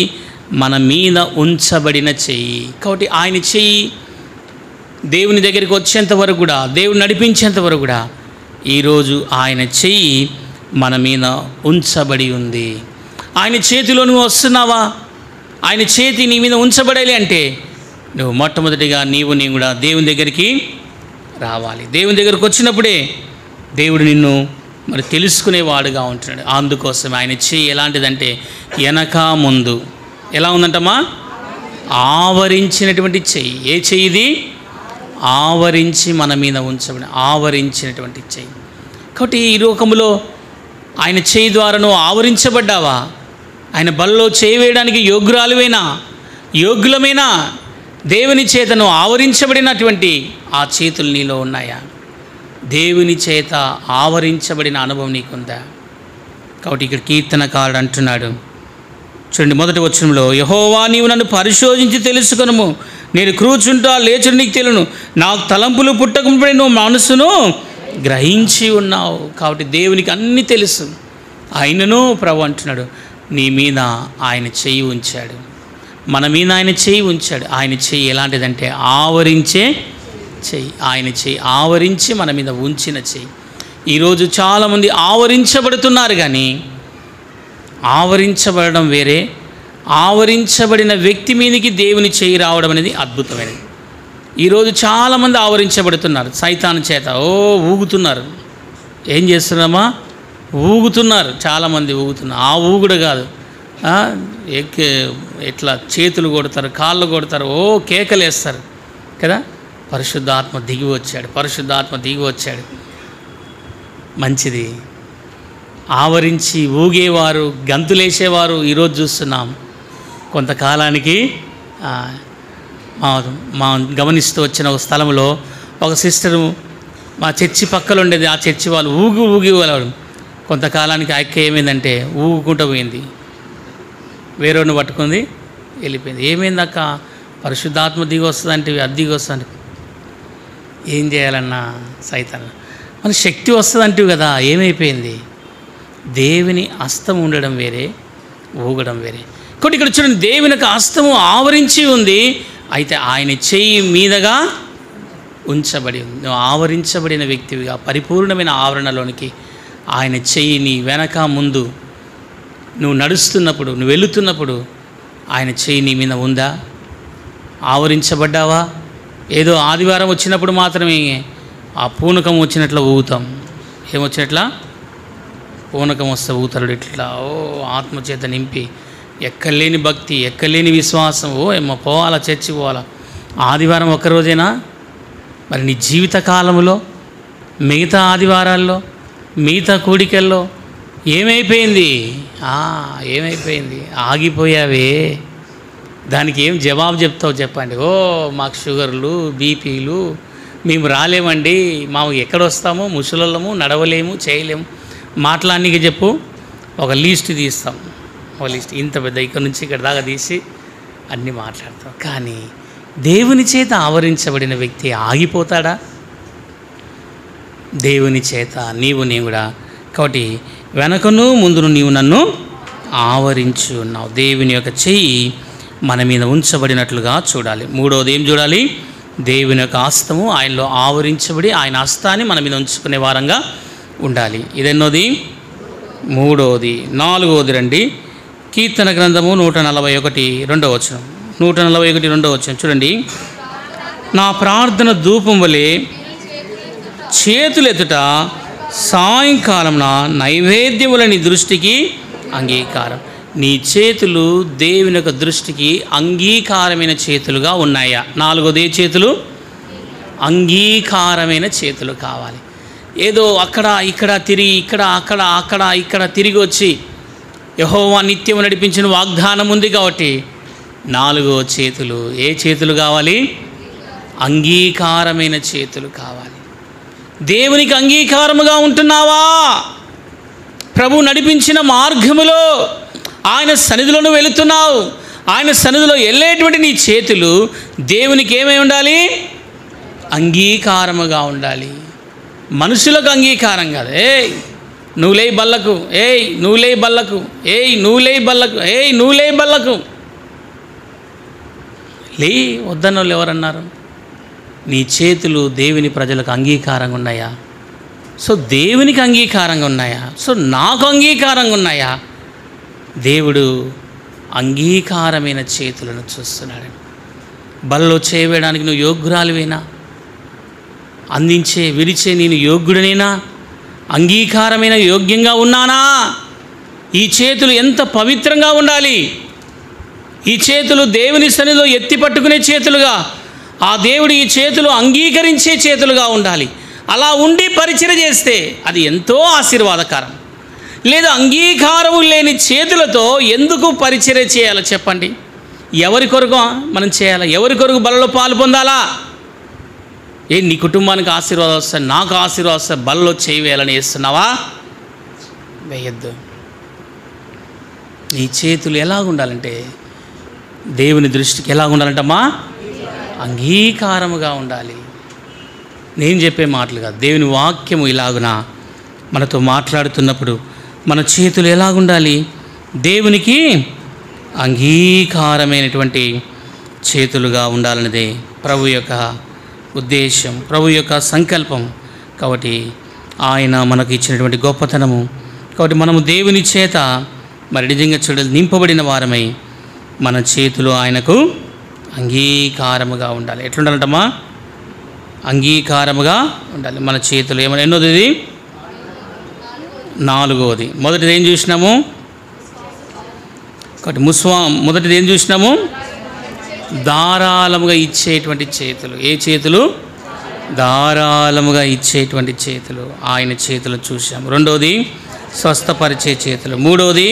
Speaker 1: మన మీద ఉంచబడిన చెయ్యి. కాబట్టి ఆయన చెయ్యి దేవుని దగ్గరికి వచ్చేంత వరకు కూడా, దేవుడు నడిపించేంత వరకు కూడా ఈరోజు ఆయన చెయ్యి మన మీద ఉంచబడి ఉంది. ఆయన చేతిలో నువ్వు వస్తున్నావా? ఆయన చేతి నీ మీద ఉంచబడాలి అంటే నువ్వు మొట్టమొదటిగా నీవు కూడా దేవుని దగ్గరికి రావాలి. దేవుని దగ్గరికి వచ్చినప్పుడే దేవుడు నిన్ను మరి తెలుసుకునేవాడుగా ఉంటున్నాడు. అందుకోసం ఆయన చెయ్యి ఎలాంటిదంటే వెనక ముందు ఎలా ఉందంటమ్మా? ఆవరించినటువంటి చెయ్యి. ఏ చెయ్యి ఇది? ఆవరించి మన మీద ఉంచబడి ఆవరించినటువంటి చెయ్యి. కాబట్టి ఈ లోకములో ఆయన చెయ్యి ద్వారా నువ్వు ఆవరించబడ్డావా? ఆయన బలలో చేయి వేయడానికి యోగ్యులమైనా దేవుని చేత నువ్వు ఆవరించబడినటువంటి ఆ చేతులు నీలో ఉన్నాయా? దేవుని చేత ఆవరించబడిన అనుభవం నీకుందా? కాబట్టి ఇక్కడ కీర్తనకారుడు అంటున్నాడు చూడండి, మొదటి వచనంలో, యెహోవా నీవు నన్ను పరిశోధించి తెలుసుకొనుము, నేను కూర్చుంటా లేచుడు నీకు తెలును, నాకు తలంపులు పుట్టకుండానే నువ్వు మనసును గ్రహించి ఉన్నావు. కాబట్టి దేవునికి అన్నీ తెలుసు. ఆయనను ప్రభు అంటున్నాడు, నీ మీద ఆయన చెయ్యి ఉంచాడు, మన మీద ఆయన చెయ్యి ఉంచాడు. ఆయన చెయ్యి ఎలాంటిదంటే ఆవరించే చెయ్యి. ఆయన చెయ్యి ఆవరించి మన మీద ఉంచిన చెయ్యి. ఈరోజు చాలామంది ఆవరించబడుతున్నారు, కానీ ఆవరించబడడం వేరే, ఆవరించబడిన వ్యక్తి మీదకి దేవుని చెయ్యి రావడం అనేది అద్భుతమైనది. ఈరోజు చాలామంది ఆవరించబడుతున్నారు సైతాను చేత. ఊగుతున్నారు. ఏం చేస్తున్నామా? ఊగుతున్నారు. చాలామంది ఊగుతున్నారు. ఆ ఊగుడు కాదు, ఎట్లా చేతులు కొడతారు, కాళ్ళు కొడతారు, కేకలేస్తారు కదా. పరిశుద్ధాత్మ దిగి వచ్చాడు. మంచిది. ఆవరించి ఊగేవారు, గంతులేసేవారు ఈరోజు చూస్తున్నాం. కొంతకాలానికి మా గమనిస్తూ వచ్చిన ఒక స్థలంలో ఒక సిస్టరు మా చర్చి పక్కన ఉండేది. ఆ చర్చి వాళ్ళు ఊగి వాళ్ళు. కొంతకాలానికి అక్క ఏమైందంటే ఊగుకుంటూ పోయింది, వేరేని పట్టుకుంది, వెళ్ళిపోయింది. ఏమైంది అక్క? పరిశుద్ధాత్మ దిగి వస్తుందంటే అది దిగి వస్తుంది. ఏం చేయాలన్నా సైతాన్ మన శక్తి వస్తుందంటివి కదా, ఏమైపోయింది? దేవుని హస్తం ఉండడం వేరే, ఊగడం వేరే. కాబట్టి ఇక్కడ చూడండి, దేవుని యొక్క హస్తము ఆవరించి ఉంది, అయితే ఆయన చెయ్యి మీదగా ఉంచబడి ఉంది. నువ్వు ఆవరించబడిన వ్యక్తివిగా పరిపూర్ణమైన ఆవరణలోనికి ఆయన చెయ్యి నీ వెనక ముందు నువ్వు నడుస్తున్నప్పుడు, నువ్వు వెళుతున్నప్పుడు ఆయన చెయ్యి నీ మీద ఉందా? ఆవరించబడ్డావా? ఏదో ఆదివారం వచ్చినప్పుడు మాత్రమే ఆ పూనకం వచ్చినట్లు ఊగుతాం. ఏమొచ్చినట్లా? పూనకం వస్తే ఊగుతాడు ఇట్లా. ఆత్మచేత నింపి ఎక్కలేని భక్తి, ఎక్కలేని విశ్వాసం. ఏమో పోవాలా, చర్చి పోవాలా. ఆదివారం ఒక్కరోజేనా? మరి నీ జీవిత కాలంలో మిగతా ఆదివారాల్లో, మిగతా కూడికల్లో ఏమైపోయింది? ఆగిపోయావే. దానికి ఏం జవాబు చెప్తావు చెప్పండి? మాకు షుగర్లు, బీపీలు, మేము రాలేమండి, మాకు ఎక్కడొస్తామో, ముసలోళ్ళము, నడవలేము, చేయలేము. మాట్లాడనీకి చెప్పు, ఒక లిస్ట్ తీస్తాం. ఒక లిస్ట్ ఇంత పెద్ద ఇక్కడ నుంచి ఇక్కడ దాకా తీసి అన్నీ మాట్లాడతాం. కానీ దేవుని చేత ఆవరించబడిన వ్యక్తి ఆగిపోతాడా? దేవుని చేత నేను కూడా. కాబట్టి వెనకను ముందును నీవు నన్ను ఆవరించి ఉన్నావు. దేవుని యొక్క చెయ్యి మన మీద ఉంచబడినట్లుగా చూడాలి. మూడవది ఏం చూడాలి? దేవుని యొక్క హస్తము ఆయనలో ఆవరించబడి ఆయన హస్తాన్ని మన మీద ఉంచుకునే వారంగా ఉండాలి. ఇదెన్నోది? మూడవది. నాలుగవది రండి, కీర్తన గ్రంథము 141 2వ వచనం. 141 2వ వచనం చూడండి. నా ప్రార్థన ధూపం వలె చేతులెత్తుట సాయంకాలంన నైవేద్యముల నీ దృష్టికి అంగీకారం. నీ చేతులు దేవుని యొక్క దృష్టికి అంగీకారమైన చేతులుగా ఉన్నాయా? నాలుగోదే చేతులు అంగీకారమైన చేతులు కావాలి. ఏదో అక్కడ ఇక్కడ తిరిగి ఇక్కడ తిరిగి వచ్చి యెహోవా నిత్యం నడిపించిన వాగ్దానం ఉంది కాబట్టి నాలుగో చేతులు ఏ చేతులు కావాలి? అంగీకారమైన చేతులు కావాలి. దేవునికి అంగీకారముగా ఉంటున్నావా? ప్రభు నడిపించిన మార్గములో ఆయన సన్నిధిలోను వెళుతున్నావు. ఆయన సన్నిధిలో వెళ్ళేటువంటి నీ చేతులు దేవునికి ఏమై ఉండాలి? అంగీకారముగా ఉండాలి. మనుషులకు అంగీకారం కాదు. నువ్వు లే బల్లకు, నువ్వు లే బల్లకు, నువ్వు లే బల్లకు, నువ్వు లే బల్లకు లే వద్దన్న వాళ్ళు ఎవరన్నారు? నీ చేతులు దేవుని ప్రజలకు అంగీకారంగా ఉన్నాయా? సో దేవునికి అంగీకారంగా ఉన్నాయా? సో నాకు అంగీకారంగా ఉన్నాయా? దేవుడు అంగీకారమైన చేతులను చూస్తున్నాడు. బలలో చేయవేయడానికి నువ్వు యోగ్యురాలివేనా? అందించే విడిచే నేను యోగ్యుడనేనా? అంగీకారమైన యోగ్యంగా ఉన్నానా? ఈ చేతులు ఎంత పవిత్రంగా ఉండాలి! ఈ చేతులు దేవుని సన్నిధిలో ఎత్తి పట్టుకునే చేతులుగా, ఆ దేవుడు ఈ చేతులు అంగీకరించే చేతులుగా ఉండాలి. అలా ఉండి పరిచర్య చేస్తే అది ఎంతో ఆశీర్వాదకరం. లేదా అంగీకారం లేని చేతులతో ఎందుకు పరిచర్య చేయాలో చెప్పండి? ఎవరి కొరకు మనం చేయాలా? ఎవరి కొరకు బలలో పాలు పొందాలా? నీ కుటుంబానికి ఆశీర్వాదం వస్తే, నాకు ఆశీర్వాదం వస్తే బలలో చేయవేయాలని వేస్తున్నావా? వేయద్దు. నీ చేతులు ఎలాగుండాలంటే దేవుని దృష్టికి ఎలాగుండాలంటమ్మా? అంగీకారముగా ఉండాలి. నేను చెప్పే మాటలు కాదు, దేవుని వాక్యము ఇలాగున మనతో మాట్లాడుతున్నప్పుడు మన చేతులు ఎలాగుండాలి? దేవునికి అంగీకారమైనటువంటి చేతులుగా ఉండాలన్నదే ప్రభు యొక్క ఉద్దేశం, ప్రభు యొక్క సంకల్పం. కాబట్టి ఆయన మనకు ఇచ్చినటువంటి గొప్పతనము. కాబట్టి మనము దేవుని చేత మరి నిజంగా నింపబడిన వారమై మన చేతులు ఆయనకు అంగీకారముగా ఉండాలి. ఎట్లుండాలంటమ్మా? అంగీకారముగా ఉండాలి మన చేతులు. ఏమన్నా ఎన్నోది? ఇది నాలుగవది. మొదటిది ఏం చూసినాము? కాబట్టి మొదటిది ఏం చూసినాము? ధారాళముగా ఇచ్చేటువంటి చేతులు. ఏ చేతులు? ధారాళముగా ఇచ్చేటువంటి చేతులు. ఆయన చేతులు చూసాము. రెండవది స్వస్థపరిచే చేతులు. మూడవది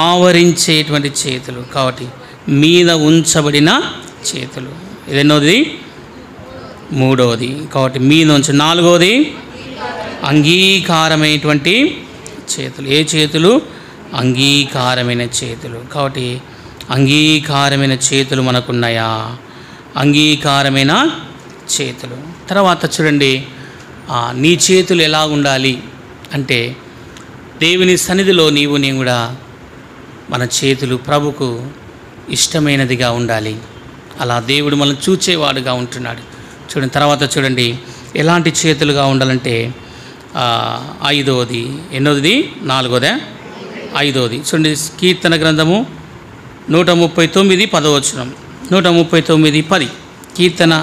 Speaker 1: ఆవరించేటువంటి చేతులు. కాబట్టి మీద ఉంచబడిన చేతులు. ఇదెన్నోది? మూడవది. కాబట్టి మీద ఉంచి. నాలుగవది అంగీకారమైనటువంటి చేతులు. ఏ చేతులు? అంగీకారమైన చేతులు. కాబట్టి అంగీకారమైన చేతులు మనకున్నాయా? అంగీకారమైన చేతులు. తర్వాత చూడండి, నీ చేతులు ఎలా ఉండాలి అంటే దేవుని సన్నిధిలో నేను కూడా మన చేతులు ప్రభుకు ఇష్టమైనదిగా ఉండాలి. అలా దేవుడు మనం చూచేవాడుగా ఉంటున్నాడు. చూడండి, తర్వాత చూడండి ఎలాంటి చేతులుగా ఉండాలంటే ఐదవది. ఎన్నోది? నాలుగోదా? ఐదవది. చూడండి, కీర్తన గ్రంథము 139 10వ వచనం. 139 10 కీర్తన.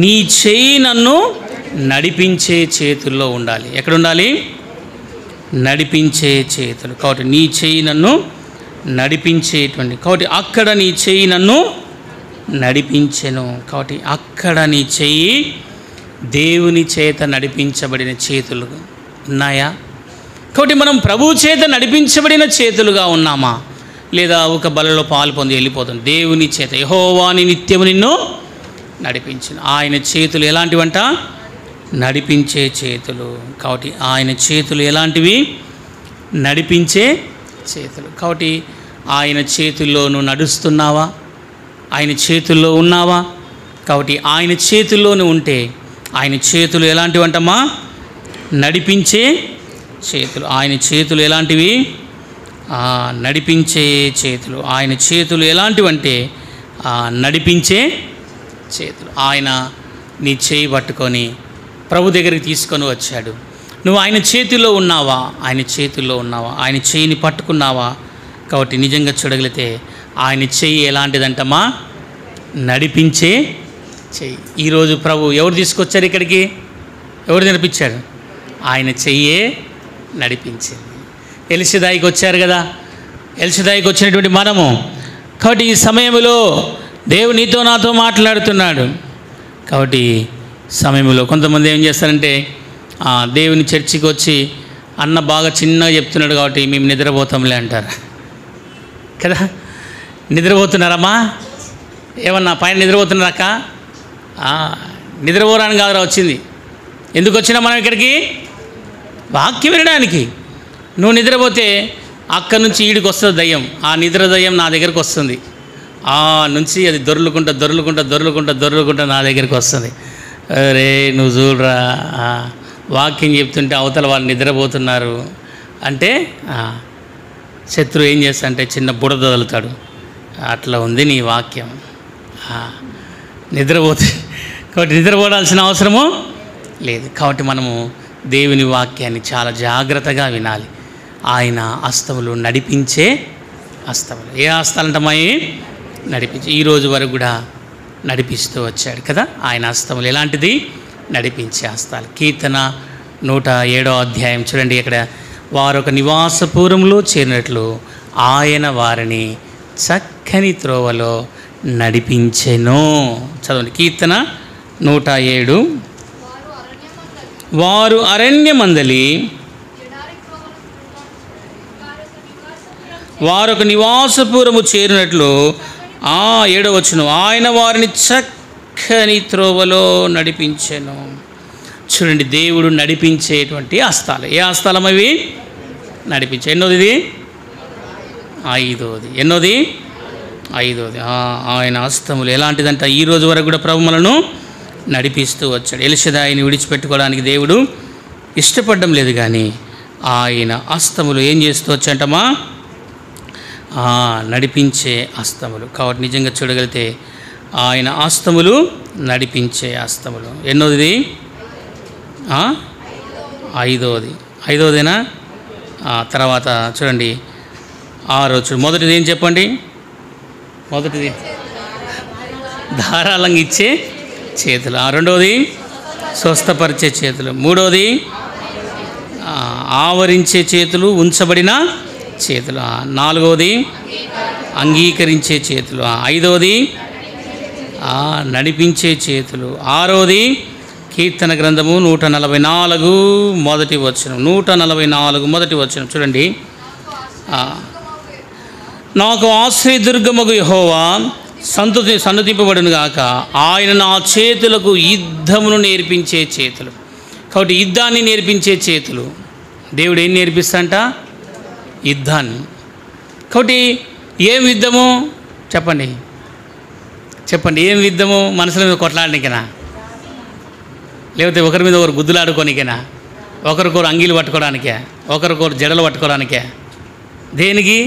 Speaker 1: నీ చేయి నన్ను నడిపించే చేతుల్లో ఉండాలి. ఎక్కడ ఉండాలి? నడిపించే చేతులు. కాబట్టి నీ చేయి నన్ను నడిపించేటువంటి, కాబట్టి అక్కడ నీ చేయి నన్ను నడిపించెను. కాబట్టి అక్కడ నీ చేయి దేవుని చేత నడిపించబడిన చేతులు ఉన్నాయా? కాబట్టి మనం ప్రభు చేత నడిపించబడిన చేతులుగా ఉన్నామా? లేదా ఒక బలలో పాలు పొంది వెళ్ళిపోతుంది. దేవుని చేత యెహోవాని నిత్యము నిన్ను నడిపించిన. ఆయన చేతులు ఎలాంటివంట? నడిపించే చేతులు. కాబట్టి ఆయన చేతులు ఎలాంటివి? నడిపించే చేతులు. కాబట్టి ఆయన చేతుల్లో నువ్వు నడుస్తున్నావా? ఆయన చేతుల్లో ఉన్నావా? కాబట్టి ఆయన చేతుల్లోనే ఉంటే ఆయన చేతులు ఎలాంటివంటమ్మా? నడిపించే చేతులు. ఆయన చేతులు ఎలాంటివి? నడిపించే చేతులు. ఆయన చేతులు ఎలాంటివంటే నడిపించే చేతులు. ఆయన నీ చేయి పట్టుకొని ప్రభు దగ్గరికి తీసుకొని వచ్చాడు. నువ్వు ఆయన చేతిలో ఉన్నావా? ఆయన చేతుల్లో ఉన్నావా? ఆయన చేయిని పట్టుకున్నావా? కాబట్టి నిజంగా చూడగలిగితే ఆయన చెయ్యి ఎలాంటిదంటమ్మా? నడిపించే చెయ్యి. ఈరోజు ప్రభు ఎవరు తీసుకొచ్చారు ఇక్కడికి? ఎవరు నడిపించాడు? ఆయన చెయ్యే నడిపించింది. ఎల్షదాయికి వచ్చారు కదా, ఎల్షదాయికి వచ్చినటువంటి మనము. కాబట్టి ఈ సమయంలో దేవుడు నీతో నాతో మాట్లాడుతున్నాడు. కాబట్టి సమయంలో కొంతమంది ఏం చేస్తారంటే దేవుని చర్చికి వచ్చి అన్న బాగా చిన్నగా చెప్తున్నాడు కాబట్టి మేము నిద్రపోతాంలే అంటారు కదా. నిద్రపోతున్నారమ్మా? ఏమన్నా పైన నిద్రపోతున్నారక్క? నిద్రపోరాని కాదురా వచ్చింది. ఎందుకు వచ్చినా మనం ఇక్కడికి? వాక్యం వినడానికి. నువ్వు నిద్రపోతే అక్కడి నుంచి ఈడికి వస్తుంది దయ్యం. ఆ నిద్ర దయ్యం నా దగ్గరికి వస్తుంది. ఆ నుంచి అది దొర్లుకుంటా నా దగ్గరికి వస్తుంది. అరే నువ్వు చూడరా, వాక్యం చెప్తుంటే అవతల వాళ్ళు నిద్రపోతున్నారు అంటే శత్రువు ఏం చేస్తా అంటే చిన్న బుడద వదులుతాడు. అట్లా ఉంది నీ వాక్యం. నిద్రపోతే కాబట్టి నిద్రపోవాల్సిన అవసరము లేదు. కాబట్టి మనము దేవుని వాక్యాన్ని చాలా జాగ్రత్తగా వినాలి. ఆయన హస్తములు నడిపించే హస్తములు. ఏ హస్తాలంటమాయి? నడిపించి ఈరోజు వరకు కూడా నడిపిస్తూ వచ్చాడు కదా. ఆయన హస్తములు ఎలాంటిది? నడిపించే హస్తాలు. కీర్తన 107వ అధ్యాయం చూడండి. ఇక్కడ వారు ఒక నివాసపురములో చేరినట్లు ఆయన వారిని చక్కని త్రోవలో నడిపించెను. చదవండి కీర్తన 107. వారు అరణ్యమందలి వారొక నివాసపురము చేరినట్లు 7వ వచనం ఆయన వారిని చక్కని త్రోవలో నడిపించెను. చూడండి, దేవుడు నడిపించేటువంటి హస్తాలు. ఏ హస్తాలం అవి? నడిపించే. ఎన్నోది? 5వది. ఎన్నోది? 5వది. ఆయన హస్తములు ఎలాంటిదంట? ఈరోజు వరకు కూడా ప్రభు మనను నడిపిస్తూ వచ్చాడు. ఎల్షదాయిని విడిచిపెట్టుకోవడానికి దేవుడు ఇష్టపడడం లేదు, కానీ ఆయన హస్తములు ఏం చేస్తూ వచ్చంటమా? నడిపించే హస్తములు. కాబట్టి నిజంగా చూడగలిగితే ఆయన హస్తములు నడిపించే హస్తములు. ఎన్నోది? 5వది. 5వదేనా? తర్వాత చూడండి 6. మొదటిది ఏం చెప్పండి? మొదటిది ధారాళంగా ఇచ్చే చేతులు. 2వది స్వస్థపరిచే చేతులు. 3వది ఆవరించే చేతులు, ఉంచబడిన చేతులు. 4వది అంగీకరించే చేతులు. 5వది నడిపించే చేతులు. 6వది కీర్తన గ్రంథము 144 మొదటి వచనం. 144 మొదటి వచనం చూడండి. నాకు ఆశ్రయదుర్గమగు యెహోవా సన్నతింపబడును గాక, ఆయన నా చేతులకు యుద్ధమును నేర్పించే చేతులు. కాబట్టి యుద్ధాన్ని నేర్పించే చేతులు. దేవుడు ఏం నేర్పిస్తాంట? యుద్ధాన్ని. కాబట్టి ఏం యుద్ధము చెప్పండి? ఏం యుద్ధము? మనుషుల మీద కొట్లాడనికేనా? లేకపోతే ఒకరి మీద ఒకరు గుద్దులాడుకోనికేనా? ఒకరికొకరు అంగీలు పట్టుకోవడానికే? ఒకరికొకరు జడలు పట్టుకోవడానికే? దేనికి?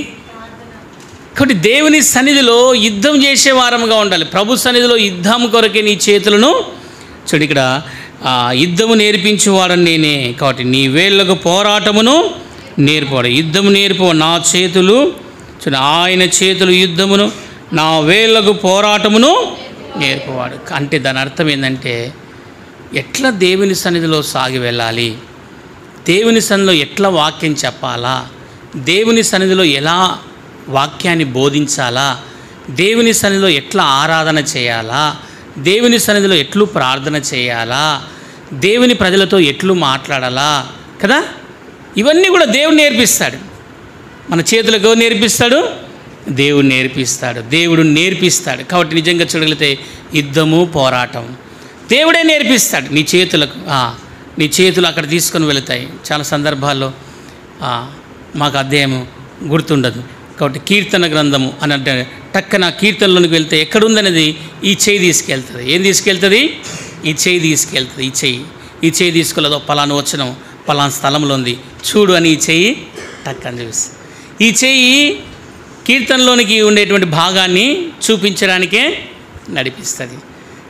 Speaker 1: కాబట్టి దేవుని సన్నిధిలో యుద్ధం చేసే వారముగా ఉండాలి. ప్రభు సన్నిధిలో యుద్ధం కొరకే నీ చేతులను చూడు. ఇక్కడ యుద్ధము నేర్పించేవాడని నేనే, కాబట్టి నీ వేళ్లకు పోరాటమును నేర్పవాడు. యుద్ధము నేర్పు నా చేతులు చూడు. ఆయన చేతులు యుద్ధమును, నా వేళ్లకు పోరాటమును నేర్పవాడు. అంటే దాని అర్థం ఏంటంటే ఎట్లా దేవుని సన్నిధిలో సాగి వెళ్ళాలి, దేవుని సన్నిధిలో ఎట్లా వాక్యం చెప్పాలా, దేవుని సన్నిధిలో ఎలా వాక్యాన్ని బోధించాలా, దేవుని సన్నిధిలో ఎట్లా ఆరాధన చేయాలా, దేవుని సన్నిధిలో ఎట్లు ప్రార్థన చేయాలా, దేవుని ప్రజలతో ఎట్లు మాట్లాడాలా కదా. ఇవన్నీ కూడా దేవుడు నేర్పిస్తాడు. మన చేతులకు ఎవరు నేర్పిస్తాడు? దేవుడు నేర్పిస్తాడు. కాబట్టి నిజంగా చూడగలిగితే యుద్ధము, పోరాటం దేవుడే నేర్పిస్తాడు. నీ చేతులు అక్కడ తీసుకొని వెళతాయి. చాలా సందర్భాల్లో మాకు అధ్యాయం గుర్తుండదు. కాబట్టి కీర్తన గ్రంథము అని అంటే టక్కన కీర్తనలోనికి వెళ్తే ఎక్కడుందనేది ఈ చేయి తీసుకెళ్తుంది. ఏం తీసుకెళ్తుంది? ఈ చేయి తీసుకెళ్తుంది. ఈ చేయి తీసుకెళ్ళదు. పలానా వచనం పలానా స్థలంలో ఉంది చూడు అని ఈ చెయ్యి టక్కన చూసి, ఈ చెయ్యి కీర్తనలోనికి ఉండేటువంటి భాగాన్ని చూపించడానికే నడిపిస్తుంది.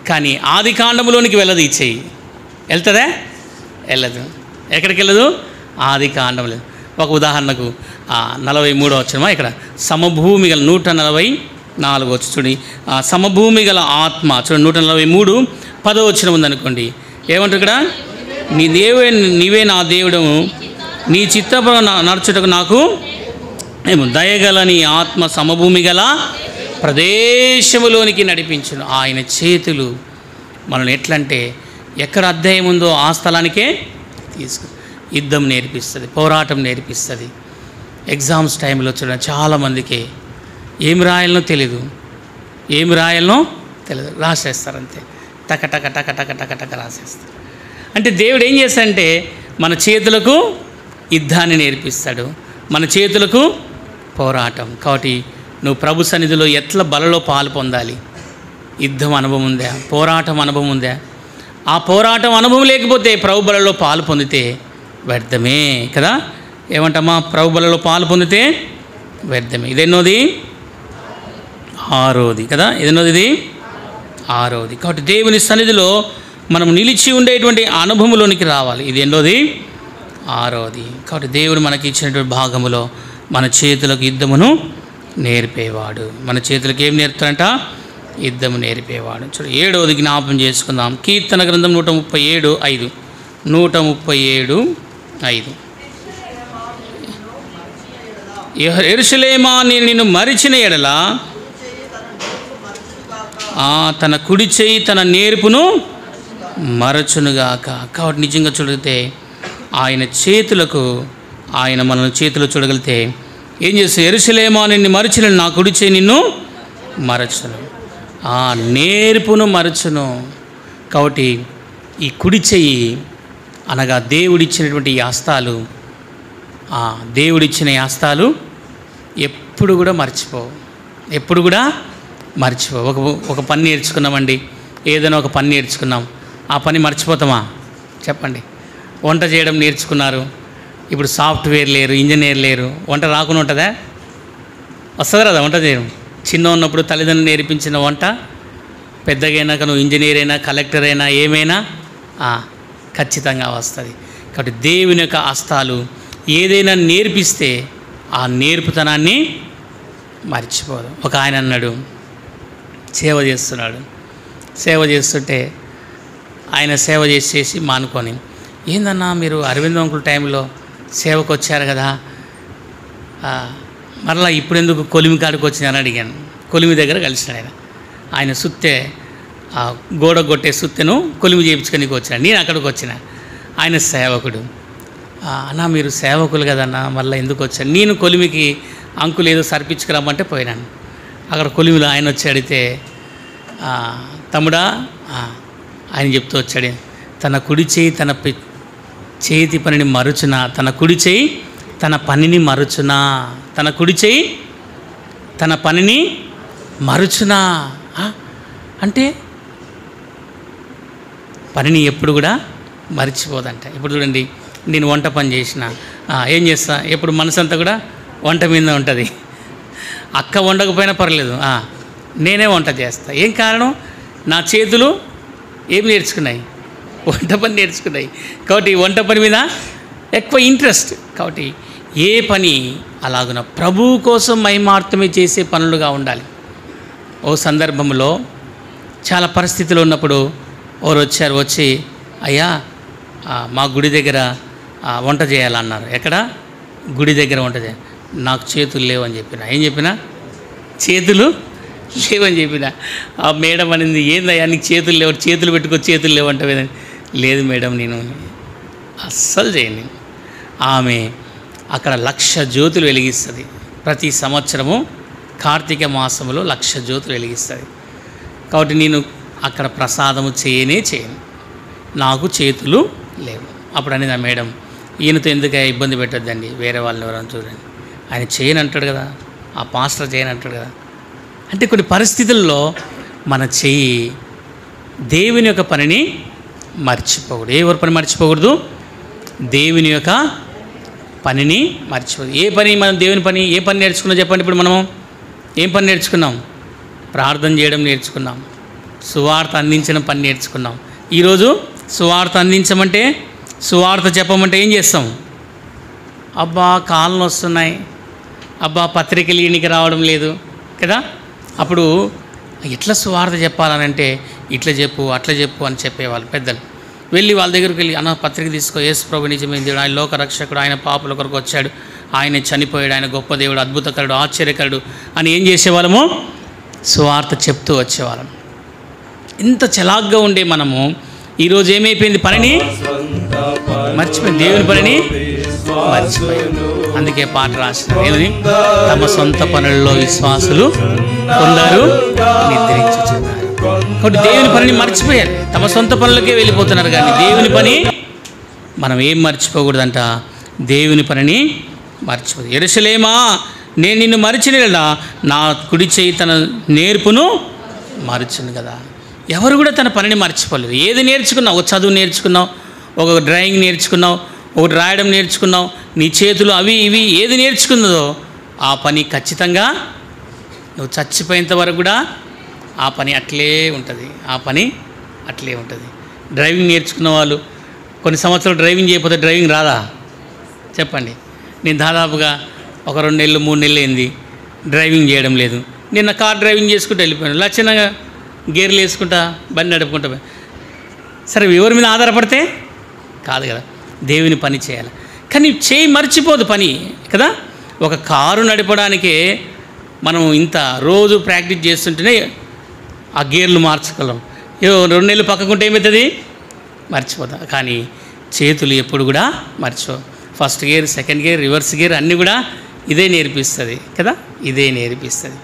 Speaker 1: కానీ ఆది కాండంలోనికి వెళ్ళదు. ఈ చెయ్యి వెళ్తుందా? వెళ్ళదు. ఎక్కడికి వెళ్ళదు? ఆది కాండంలో. ఒక ఉదాహరణకు 43వ వచనమా ఇక్కడ సమభూమి గల 144 వచ్చి చూడండి. సమభూమి గల ఆత్మ చూడండి 143 10వ వచనం ఉందనుకోండి. ఏమంటారు ఇక్కడ? నీవే నా దేవుడు, నీ చిత్తమును నడుచుటకు నాకు దయగల నీ ఆత్మ సమభూమి గల ప్రదేశములోనికి నడిపించును. ఆయన చేతులు మనల్ని ఎట్లంటే ఎక్కడ అధ్యాయం ఉందో ఆ స్థలానికే యుద్ధం నేర్పిస్తుంది, పోరాటం నేర్పిస్తుంది. ఎగ్జామ్స్ టైంలో చూడండి చాలామందికి ఏమి రాయాలనో తెలియదు, రాసేస్తారు అంతే. టక టక టక టక టక టక రాసేస్తారు. అంటే దేవుడు ఏం చేస్తాడంటే మన చేతులకు యుద్ధాన్ని నేర్పిస్తాడు, మన చేతులకు పోరాటం. కాబట్టి నువ్వు ప్రభు సన్నిధిలో ఎట్లా బలలో పాలు పొందాలి? యుద్ధం అనుభవం ఉందా? పోరాటం అనుభవం ఉందా? ఆ పోరాటం అనుభవం లేకపోతే ప్రభు బలలో పాలు పొందితే వ్యర్థమే కదా. ఏమంటామా? ప్రభు బలలో పాలు పొందితే వ్యర్థమే. ఇదెన్నోది? 6వది కదా. ఇది 6వది. కాబట్టి దేవుని సన్నిధిలో మనం నిలిచి ఉండేటువంటి అనుభవంలోనికి రావాలి. ఇది ఎన్నోది? 6వది. కాబట్టి దేవుడు మనకి ఇచ్చినటువంటి భాగములో మన చేతులకు యుద్ధమును నేర్పేవాడు. మన చేతులకు ఏం నేర్పుతాడంట? యుద్ధము నేర్పేవాడు. చూడు 7వది జ్ఞాపం చేసుకుందాం. కీర్తన గ్రంథం 137:5. 137:5. యెరూషలేమా నేను నిన్ను మరిచిన ఎడల తన కుడి చేయి తన నేర్పును మరచునుగాక. కాబట్టి నిజంగా చూడితే ఆయన చేతులకు, ఆయన మన చేతులు చూడగలిగితే ఏం చేస్తాడు? యెరూషలేమా నిన్ను మరచిన నా కుడి చేయి నిన్ను మరచును, నేర్పును మరచును. కాబట్టి ఈ కుడి చెయ్యి అనగా దేవుడిచ్చినటువంటి ఈ హస్తాలు, దేవుడిచ్చిన హస్తాలు ఎప్పుడు కూడా మర్చిపోవు. ఒక పని నేర్చుకున్నామండి, ఏదైనా ఒక పని నేర్చుకున్నాం, ఆ పని మర్చిపోతామా? చెప్పండి. వంట చేయడం నేర్చుకున్నారు, ఇప్పుడు సాఫ్ట్వేర్ లేరు, ఇంజనీర్ లేరు, వంట రాకుండా ఉంటుందా? వస్తుంది కదా వంట చేయడం. చిన్న ఉన్నప్పుడు తల్లిదండ్రులు నేర్పించిన వంట పెద్దగా అయినాక నువ్వు ఇంజనీర్ అయినా కలెక్టర్ అయినా ఏమైనా ఖచ్చితంగా వస్తుంది. కాబట్టి దేవుని యొక్క హస్తాలు ఏదైనా నేర్పిస్తే ఆ నేర్పుతనాన్ని మర్చిపోదు. ఒక ఆయన అన్నాడు, సేవ చేస్తుంటే ఆయన సేవ చేసి మానుకొని, ఏందన్నా మీరు అరవింద్ అంకుల్ టైంలో సేవకు వచ్చారు కదా, మరలా ఇప్పుడు ఎందుకు కొలిమి కాడికి వచ్చినారని అడిగాను. కొలిమి దగ్గర కలిసినాడు ఆయన సుత్తె గోడ కొట్టే సుత్తెను కొలిమి చేయించుకొని వచ్చాను. నేను అక్కడికి వచ్చిన, ఆయన సేవకుడు. అన్న మీరు సేవకులు కదన్నా మళ్ళీ ఎందుకు వచ్చాను? నేను కొలిమికి అంకులు ఏదో సర్పించుకురమ్మంటే పోయినాను. అక్కడ కొలిమిలో ఆయన వచ్చి అడిగితే, తమ్ముడా ఆయన చెప్తూ వచ్చాడు, తన కుడి చేయి తన చేతి పనిని మరుచునా, తన కుడి చేయి తన పనిని మరుచునా, తన కుడి చేయి తన పనిని మరుచునా. అంటే పనిని ఎప్పుడు కూడా మర్చిపోదంట. ఇప్పుడు చూడండి, నేను వంట పని చేసిన ఏం చేస్తా, ఎప్పుడు మనసు అంతా కూడా వంట మీద ఉంటుంది. అక్క వండకపోయినా పర్లేదు, నేనే వంట చేస్తా. ఏం కారణం? నా చేతులు ఏం నేర్చుకున్నాయి? వంట పని నేర్చుకున్నాయి. కాబట్టి వంట పని మీద ఎక్కువ ఇంట్రెస్ట్. కాబట్టి ఏ పని అలాగున ప్రభువు కోసం మహిమార్థమే చేసే పనులుగా ఉండాలి. ఓ సందర్భంలో చాలా పరిస్థితులు ఉన్నప్పుడు ఎవరు వచ్చి, అయ్యా మా గుడి దగ్గర వంట చేయాలన్నారు. ఎక్కడ? గుడి దగ్గర వంట చేయాలి. నాకు చేతులు లేవని చెప్పిన. ఏం చెప్పినా? చేతులు లేవని చెప్పిన. ఆ మేడం అనేది, ఏందయ్యా నీకు చేతులు లేవు, చేతులు పెట్టుకో, చేతులు లేవంటే, లేదు మేడం నేను అస్సలు చేయను. ఆమె అక్కడ 1,00,000 జ్యోతులు వెలిగిస్తుంది ప్రతి సంవత్సరము. కార్తీక మాసంలో 1,00,000 జ్యోతులు వెలిగిస్తుంది. కాబట్టి నేను అక్కడ ప్రసాదము చేయను, నాకు చేతులు లేవు. అప్పుడు అనేది ఆ మేడం, ఈయనతో ఎందుకు ఇబ్బంది పెట్టద్దండి, వేరే వాళ్ళని ఎవరైనా చూడండి, ఆయన చేయను అంటాడు కదా, ఆ పాస్టర్ చేయను అంటాడు కదా. అంటే కొన్ని పరిస్థితుల్లో మన చెయ్యి దేవుని యొక్క పనిని మర్చిపోకూడదు. ఎవరి పని మర్చిపోకూడదు? దేవుని యొక్క పనిని మర్చిపోదు. ఏ పని మనం దేవుని పని, ఏ పని నేర్చుకున్నాం చెప్పండి. ఇప్పుడు మనము ఏం పని నేర్చుకున్నాం? ప్రార్థన చేయడం నేర్చుకున్నాం, సువార్త అందించడం పని నేర్చుకున్నాం. ఈరోజు సువార్త అందించమంటే, సువార్త చెప్పమంటే ఏం చేస్తాం? అబ్బా కాళ్ళు వస్తున్నాయి, అబ్బా పత్రికలు ఈయనకి రావడం లేదు కదా. అప్పుడు ఎట్లా సువార్త చెప్పాలనంటే ఇట్లా చెప్పు, అట్లా చెప్పు అని చెప్పేవాళ్ళు పెద్దలు. వెళ్ళి వాళ్ళ దగ్గరికి వెళ్ళి, అన్న పత్రిక తీసుకో, యేసు ప్రభు నిజమైన దేవుడు, ఆయన లోకరక్షకుడు, ఆయన పాపుల కొరకు వచ్చాడు, ఆయన చనిపోయాడు, ఆయన గొప్ప దేవుడు, అద్భుతకరుడు, ఆశ్చర్యకరుడు అని ఏం చేసేవాళ్ళము? సువార్త చెప్తూ వచ్చేవాళ్ళం. ఇంత చలాగ్గా ఉండే మనము ఈరోజు ఏమైపోయింది? పనిని మర్చిపోయింది, దేవుని పనిని మర్చిపోయింది. అందుకే పాట రాసిన ఏమని? తమ సొంత పనుల్లో విశ్వాసులు కొందరు నిద్రించుచున్నారు. కాబట్టి దేవుని పనిని మర్చిపోయారు, తమ సొంత పనులకే వెళ్ళిపోతున్నారు. కానీ దేవుని పని మనం ఏం మర్చిపోకూడదంట? దేవుని పనిని మర్చిపోదు. యెరూషలేమా, నేను నిన్ను మరిచినలా నా కుడి చేయి తన నేర్పును మరచును కదా. ఎవరు కూడా తన పనిని మర్చిపోలేదు. ఏది నేర్చుకున్నావు? ఒక చదువు నేర్చుకున్నావు, ఒక డ్రాయింగ్ నేర్చుకున్నావు, ఒకటి రాయడం నేర్చుకున్నావు, నీ చేతులు అవి ఇవి ఏది నేర్చుకున్నదో ఆ పని ఖచ్చితంగా నువ్వు చచ్చిపోయేంత వరకు కూడా ఆ పని అట్లే ఉంటుంది, ఆ పని అట్లే ఉంటుంది. డ్రైవింగ్ నేర్చుకున్న వాళ్ళు కొన్ని సంవత్సరాలు డ్రైవింగ్ చేయకపోతే డ్రైవింగ్ రాదా చెప్పండి? నేను దాదాపుగా ఒక 2 నెలలు 3 నెలలు అయింది డ్రైవింగ్ చేయడం లేదు. నిన్న కార్ డ్రైవింగ్ చేసుకుంటూ వెళ్ళిపోయాను, లక్షణంగా గేర్లు వేసుకుంటా బండి నడుపుకుంటా. సరే ఎవరి మీద ఆధారపడితే కాదు కదా, దేవుని పని చేయాలి. కానీ చేయి మర్చిపోదు పని కదా. ఒక కారు నడపడానికే మనం ఇంత రోజు ప్రాక్టీస్ చేస్తుంటేనే ఆ గేర్లు మార్చగలం. 2 నెలలు పక్కకుంటే ఏమవుతుంది? మర్చిపోతాం. కానీ చేతులు ఎప్పుడు కూడా మర్చిపో. First gear, second gear, reverse gear అన్నీ కూడా ఇదే నేర్పిస్తుంది కదా, ఇదే నేర్పిస్తుంది.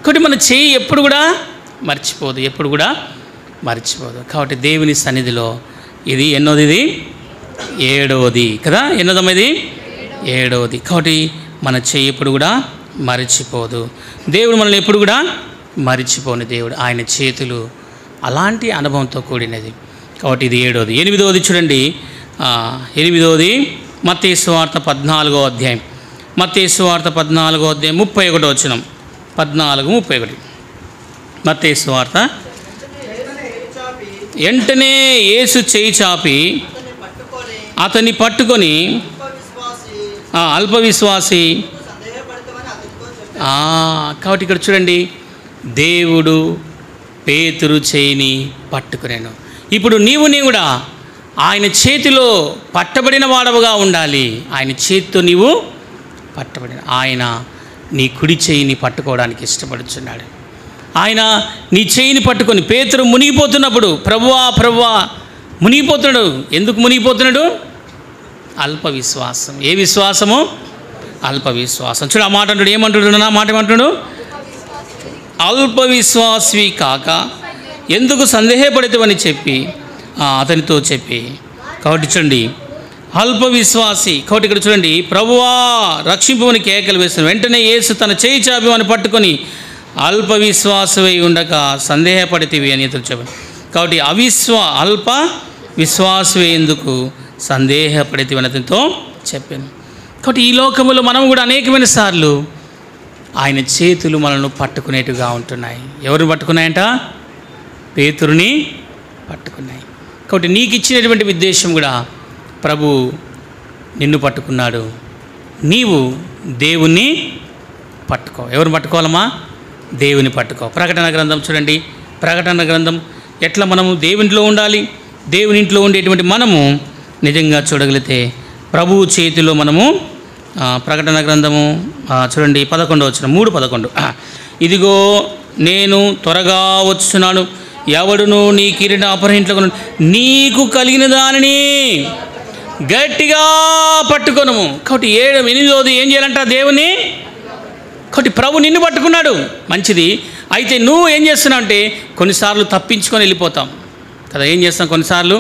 Speaker 1: కాబట్టి మన చేయి ఎప్పుడు కూడా మర్చిపోదు, ఎప్పుడు కూడా మర్చిపోదు. కాబట్టి దేవుని సన్నిధిలో ఇది ఎన్నోది? ఇది 7వది కదా. ఎన్నోదమ్మది? 7వది. కాబట్టి మన చేయి ఎప్పుడు కూడా మర్చిపోదు. దేవుడు మనల్ని ఎప్పుడు కూడా మర్చిపోని దేవుడు. ఆయన చేతులు అలాంటి అనుభవంతో కూడినది. కాబట్టి ఇది 7వది. 8వది చూడండి. 8వది మత్తయి సువార్త 14వ అధ్యాయం. మత్తయి సువార్త 14వ అధ్యాయం 31వ వచనం. 14:31 మత్తయి సువార్త. వెంటనే యేసు చేయి చాపి అతన్ని పట్టుకొని, అల్ప విశ్వాసి. కాబట్టి ఇక్కడ చూడండి, దేవుడు పేతురు చేయిని పట్టుకునేను. ఇప్పుడు నీవు కూడా ఆయన చేతిలో పట్టబడిన వాడవుగా ఉండాలి. ఆయన చేతితో నీవు పట్టబడిన, ఆయన నీ కుడి చేయిని పట్టుకోవడానికి ఇష్టపడుతున్నాడు. ఆయన నీ చేయిని పట్టుకొని, పేతురు మునిగిపోతున్నప్పుడు ప్రభువా ప్రభువా మునిగిపోతున్నాడు. ఎందుకు మునిగిపోతున్నాడు? అల్ప విశ్వాసం. ఏ విశ్వాసము? అల్ప విశ్వాసం. చూడు ఆ మాట అంటాడు, ఏమంటున్నాడు? నా మాట ఏమంటున్నాడు? అల్ప విశ్వాసి కాక ఎందుకు సందేహపడితేవని చెప్పి అతనితో చెప్పి. కాబట్టి చూడండి, అల్ప విశ్వాసి. కాబట్టి ఇక్కడ చూడండి, ప్రభువా రక్షింపుమని కేకలు వేస్తున్నాడు. వెంటనే యేసు తన చేయి చాపి అని పట్టుకొని, అల్ప విశ్వాసమై ఉండక సందేహపడితేవి అని ఇతను చెప్పాడు. కాబట్టి అల్ప విశ్వాసమే ఎందుకు సందేహపడితేవి అని అతనితో చెప్పాను. కాబట్టి ఈ లోకములో మనం కూడా అనేకమైన సార్లు ఆయన చేతులు మనల్ని పట్టుకునేట్టుగా ఉంటున్నాయి. ఎవరిని పట్టుకున్నాయంట? పేతురుని పట్టుకున్నాయి. కాబట్టి నీకు ఇచ్చినటువంటి ఉద్దేశం కూడా, ప్రభు నిన్ను పట్టుకున్నాడు, నీవు దేవుణ్ణి పట్టుకో. ఎవరిని పట్టుకోవాలమ్మా? దేవుని పట్టుకో. ప్రకటన గ్రంథం చూడండి, ప్రకటన గ్రంథం ఎట్లా మనము దేవునిలో ఉండాలి. దేవుని ఇంట్లో ఉండేటువంటి మనము నిజంగా చూడగలిగితే ప్రభువు చేతిలో మనము, ప్రకటన గ్రంథము చూడండి 11వ వచనం, 3:11. ఇదిగో నేను త్వరగా వచ్చున్నాను, ఎవడును నీ కిరీటం అపహరించకు, నీకు కలిగిన దానిని గట్టిగా పట్టుకొనుము. కాబట్టి 8వది ఏం చేయాలంట? దేవుని కాబట్టి ప్రభు నిన్ను పట్టుకున్నాడు, మంచిది. అయితే నువ్వు ఏం చేస్తున్నావు అంటే కొన్నిసార్లు తప్పించుకొని వెళ్ళిపోతాం కదా. ఏం చేస్తాం, కొన్నిసార్లు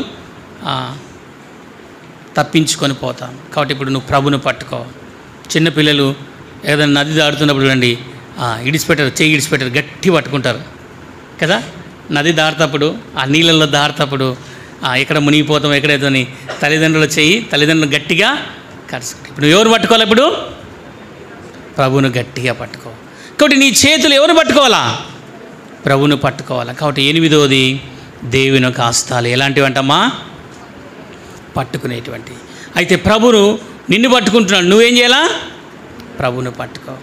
Speaker 1: తప్పించుకొని పోతాం. కాబట్టి ఇప్పుడు నువ్వు ప్రభును పట్టుకో. చిన్నపిల్లలు ఏదైనా నది దాడుతున్నప్పుడు చూడండి, ఇడిచిపెట్టారు, చెయ్యి ఇడిచిపెట్టారు, గట్టి పట్టుకుంటారు కదా. నది దాటుతప్పుడు, ఆ నీళ్ళల్లో దాటుతప్పుడు ఎక్కడ మునిగిపోతాం ఎక్కడైతే తల్లిదండ్రులు గట్టిగా కరుచుకుంటారు. ఇప్పుడు ఎవరు పట్టుకోవాలి? ఇప్పుడు ప్రభువును గట్టిగా పట్టుకో. కాబట్టి నీ చేతులు ఎవరు పట్టుకోవాలా? ప్రభువును పట్టుకోవాలా. కాబట్టి 8వది దేవుని యొక్క హస్తాలు ఎలాంటివంటమ్మా? పట్టుకునేటువంటి. అయితే ప్రభువును నిన్ను పట్టుకుంటున్నాడు, నువ్వేం చేయాలా? ప్రభువును పట్టుకో.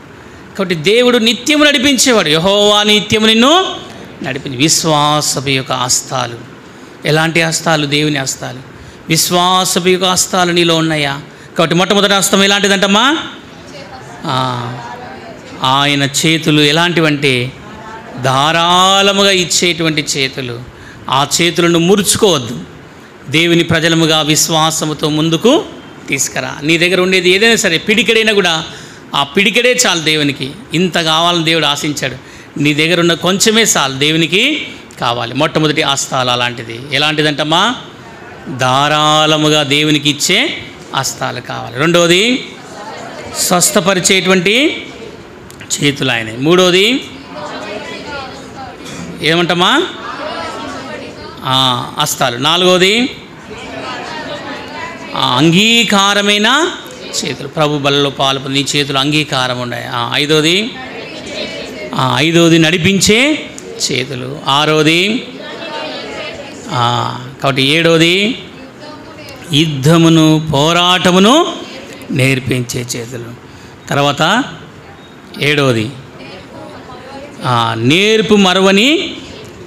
Speaker 1: కాబట్టి దేవుడు నిత్యము నడిపించేవాడు. యెహోవా నిత్యము నిన్ను నడిపించి. విశ్వాసపు యొక్క హస్తాలు ఎలాంటి హస్తాలు? దేవుని హస్తాలు. విశ్వాసపు యొక్క హస్తాలు నీలో ఉన్నాయా? కాబట్టి మొట్టమొదటి హస్తం ఎలాంటిదంటమ్మా? ఆయన చేతులు ఎలాంటివంటే ధారాళముగా ఇచ్చేటువంటి చేతులు. ఆ చేతులను మురుచుకోవద్దు. దేవుని ప్రజలముగా విశ్వాసముతో ముందుకు తీసుకురా. నీ దగ్గర ఉండేది ఏదైనా సరే, పిడికెడైనా కూడా ఆ పిడికెడే చాలు దేవునికి. ఇంత కావాలని దేవుడు ఆశించాడు. నీ దగ్గర ఉన్న కొంచెమే చాలు దేవునికి కావాలి. మొట్టమొదటి హస్తాలు అలాంటిది. ఎలాంటిదంటమ్మా? ధారాళముగా దేవునికి ఇచ్చే హస్తాలు కావాలి. రెండవది స్వస్థపరిచేటువంటి చేతులు ఆయన. మూడవది ఏమంటమ్మా? హస్తాలు. నాలుగవది అంగీకారమైన చేతులు. ప్రభు బలలో పాలు నీ చేతులు అంగీకారం ఉన్నాయి. ఐదవది నడిపించే చేతులు. ఆరవది కాబట్టి 7వది యుద్ధమును పోరాటమును నేర్పించే చేతులు. తర్వాత 7వది నేర్పు మరవని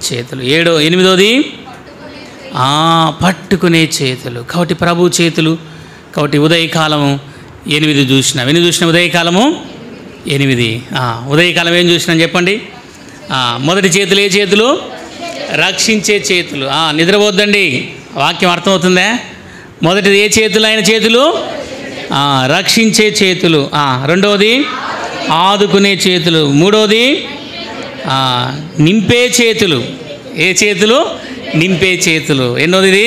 Speaker 1: చేతులు. 8వది పట్టుకునే చేతులు. కాబట్టి ప్రభు చేతులు. కాబట్టి ఉదయకాలము 8 చూసినాం. ఎన్ని చూసినాం ఉదయకాలము? 8. ఉదయకాలం ఏం చూసినాం చెప్పండి? మొదటి చేతులు ఏ చేతులు? రక్షించే చేతులు. నిద్రపోద్దండి, వాక్యం అర్థమవుతుందా? మొదటిది ఏ చేతులు? ఆయన చేతులు రక్షించే చేతులు. రెండవది ఆదుకునే చేతులు. మూడవది నింపే చేతులు. ఏ చేతులు? నింపే చేతులు. ఎన్నోది?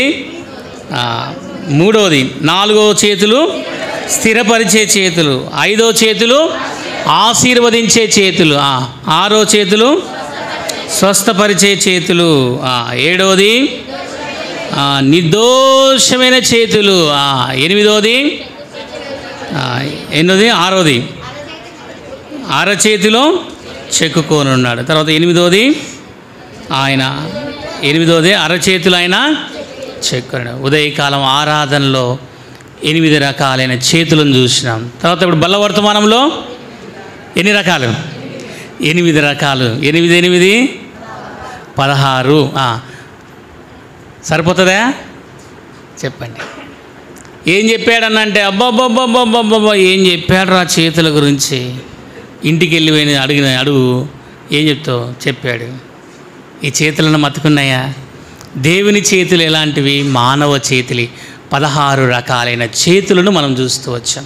Speaker 1: మూడవది. 4వ చేతులు స్థిరపరిచే చేతులు. 5వ చేతులు ఆశీర్వదించే చేతులు. 6వ చేతులు స్వస్థపరిచే చేతులు. 7వది నిర్దోషమైన చేతులు. 8వది ఎన్నోది? 6వది అరచేతిలో చెక్కుకోనున్నాడు. తర్వాత 8వది ఆయన 8వది అరచేతులు ఆయన చెక్కున్నాడు. ఉదయకాలం ఆరాధనలో 8 రకాలైన చేతులను చూసినాం. తర్వాత ఇప్పుడు బల్ల వర్తమానంలో ఎన్ని రకాలు? 8 రకాలు. 8 16. సరిపోతుందా? చెప్పండి. ఏం చెప్పాడనంటే అబ్బాబ్బాబ్బాబ్బాబ్బా ఏం చెప్పాడు రా చేతుల గురించి. ఇంటికి వెళ్ళి అడుగు ఏం చెప్తావు? చెప్పాడు. ఈ చేతులను మతుకున్నాయా? దేవుని చేతులు ఎలాంటివి? మానవ చేతులు. 16 రకాలైన చేతులను మనం చూస్తూ వచ్చాం.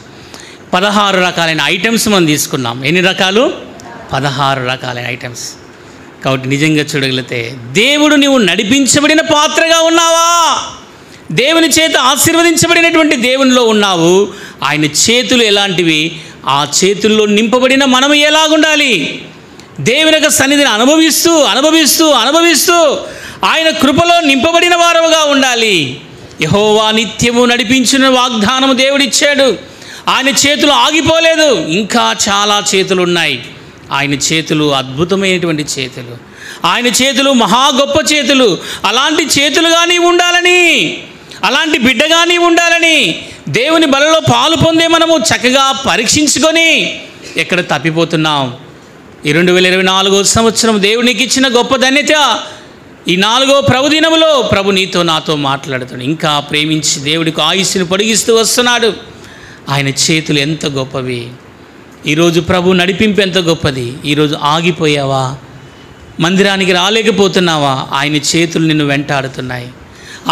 Speaker 1: 16 రకాలైన ఐటమ్స్ మనం తీసుకున్నాం. ఎన్ని రకాలు? 16 రకాలైన ఐటమ్స్. కాబట్టి నిజంగా చూడగలిగితే దేవుడు నీవు నడిపించబడిన పాత్రగా ఉన్నావా? దేవుని చేత ఆశీర్వదించబడినటువంటి దేవునిలో ఉన్నావు. ఆయన చేతులు ఎలాంటివి? ఆ చేతుల్లో నింపబడిన మనం ఎలాగుండాలి? దేవుని యొక్క సన్నిధిని అనుభవిస్తూ అనుభవిస్తూ అనుభవిస్తూ ఆయన కృపలో నింపబడిన వారుగా ఉండాలి. యెహోవా నిత్యము నడిపించిన వాగ్దానము దేవుడిచ్చాడు. ఆయన చేతులు ఆగిపోలేదు, ఇంకా చాలా చేతులు ఉన్నాయి. ఆయన చేతులు అద్భుతమైనటువంటి చేతులు. ఆయన చేతులు మహా గొప్ప చేతులు. అలాంటి చేతులుగా నీవు ఉండాలని, అలాంటి బిడ్డగా నీవు ఉండాలని దేవుని బలలో పాలు పొందే మనము చక్కగా పరీక్షించుకొని ఎక్కడ తప్పిపోతున్నాం. ఈ 2024 సంవత్సరం దేవునికి ఇచ్చిన గొప్ప ధన్యత. ఈ 4వ ప్రభు దినములో ప్రభు నీతో నాతో మాట్లాడుతాడు. ఇంకా ప్రేమించి దేవుడికి ఆయుస్సును పొడిగిస్తూ వస్తున్నాడు. ఆయన చేతులు ఎంత గొప్పవి. ఈరోజు ప్రభు నడిపింపు ఎంత గొప్పది. ఈరోజు ఆగిపోయావా? మందిరానికి రాలేకపోతున్నావా? ఆయన చేతులు నిన్ను వెంటాడుతున్నాయి.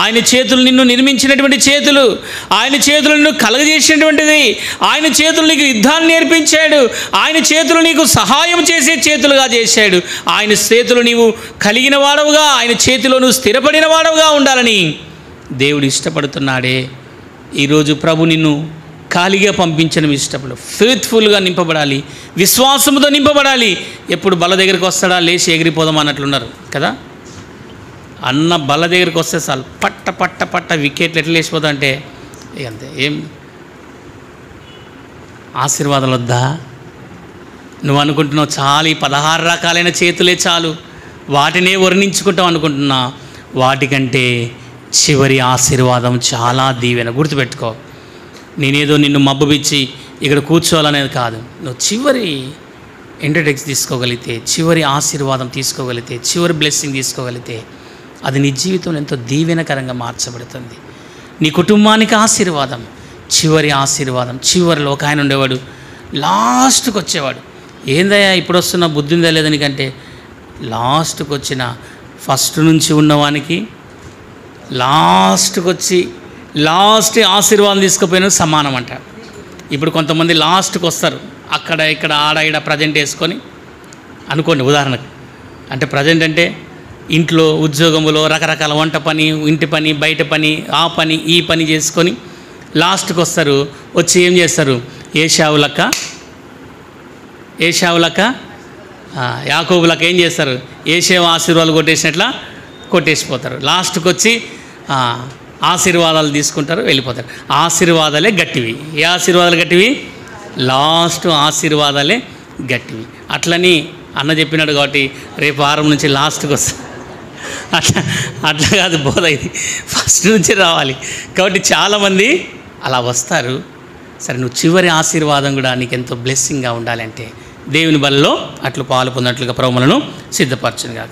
Speaker 1: ఆయన చేతులు నిన్ను నిర్మించినటువంటి చేతులు, ఆయన చేతులు నిన్ను కలగజేసినటువంటిది, ఆయన చేతులు నీకు యుద్ధాన్ని నేర్పించాడు, ఆయన చేతులు నీకు సహాయం చేసే చేతులుగా చేశాడు, ఆయన చేతులు నీవు కలిగిన వాడవుగా, ఆయన చేతిలో నువ్వు స్థిరపడిన వాడవుగా ఉండాలని దేవుడు ఇష్టపడుతున్నాడే. ఈరోజు ప్రభు నిన్ను ఖాళీగా పంపించడం ఇష్టపడు. ఫెయిత్ఫుల్గా నింపబడాలి, విశ్వాసంతో నింపబడాలి. ఎప్పుడు బల్ల దగ్గరికి వస్తాడా లేచి ఎగిరిపోదాం అన్నట్లున్నారు కదా. అన్న బల్ల దగ్గరికి వస్తే చాలు పట్ట పట్ట పట్ట వికెట్లు ఎట్లా లేచిపోతా అంటే అంతే. ఏం ఆశీర్వాదాలు వద్దా? నువ్వు అనుకుంటున్నావు చాలు ఈ 16 రకాలైన చేతులే చాలు, వాటినే వర్ణించుకుంటావు అనుకుంటున్నా. వాటికంటే చివరి ఆశీర్వాదం చాలా దీవెన. గుర్తుపెట్టుకో, నేనేదో నిన్ను మబ్బుపిచ్చి ఇక్కడ కూర్చోవాలనేది కాదు. నువ్వు చివరి ఎంటర్టెక్స్ తీసుకోగలిగితే, చివరి ఆశీర్వాదం తీసుకోగలిగితే, చివరి బ్లెస్సింగ్ తీసుకోగలిగితే అది నీ జీవితంలో ఎంతో దీవెనకరంగా మార్చబడుతుంది. నీ కుటుంబానికి ఆశీర్వాదం, చివరి ఆశీర్వాదం. చివరిలో ఒక ఆయన ఉండేవాడు, లాస్ట్కి వచ్చేవాడు. ఏందయ్యా ఇప్పుడు వస్తున్న బుద్ధి ఉందా లేదా నీకంటే, లాస్ట్కి వచ్చిన ఫస్ట్ నుంచి ఉన్నవానికి లాస్ట్కి వచ్చి లాస్ట్ ఆశీర్వాదం తీసుకుపోయిన సమానం అంట. ఇప్పుడు కొంతమంది లాస్ట్కి వస్తారు, అక్కడ ఇక్కడ ఆడ ఈడ ప్రజెంట్ వేసుకొని అనుకోండి. ఉదాహరణకు అంటే ప్రజెంట్ అంటే ఇంట్లో ఉద్యోగంలో రకరకాల వంట పని, ఇంటి పని, బయట పని, ఆ పని ఈ పని చేసుకొని లాస్ట్కి వస్తారు. వచ్చి ఏం చేస్తారు? ఏశావులక్క యాకోబులక్క ఏం చేస్తారు? ఏసేవ ఆశీర్వాదాలు కొట్టేసినట్లా కొట్టేసిపోతారు. లాస్ట్కి వచ్చి ఆశీర్వాదాలు తీసుకుంటారు, వెళ్ళిపోతారు. ఆశీర్వాదాలే గట్టివి. ఏ ఆశీర్వాదాలు గట్టివి? లాస్ట్ ఆశీర్వాదాలే గట్టివి. అట్లని అన్న చెప్పినాడు కాబట్టి రేపు వారం నుంచి లాస్ట్కి వస్తా. అట్లా కాదు బోధ, ఇది ఫస్ట్ నుంచి రావాలి. కాబట్టి చాలామంది అలా వస్తారు. సరే, నువ్వు చివరి ఆశీర్వాదం కూడా నీకు ఎంతో బ్లెస్సింగ్గా ఉండాలంటే దేవుని బలలో అట్లు పాలు పొందినట్లుగా ప్రభువులను సిద్ధపరచునుగా.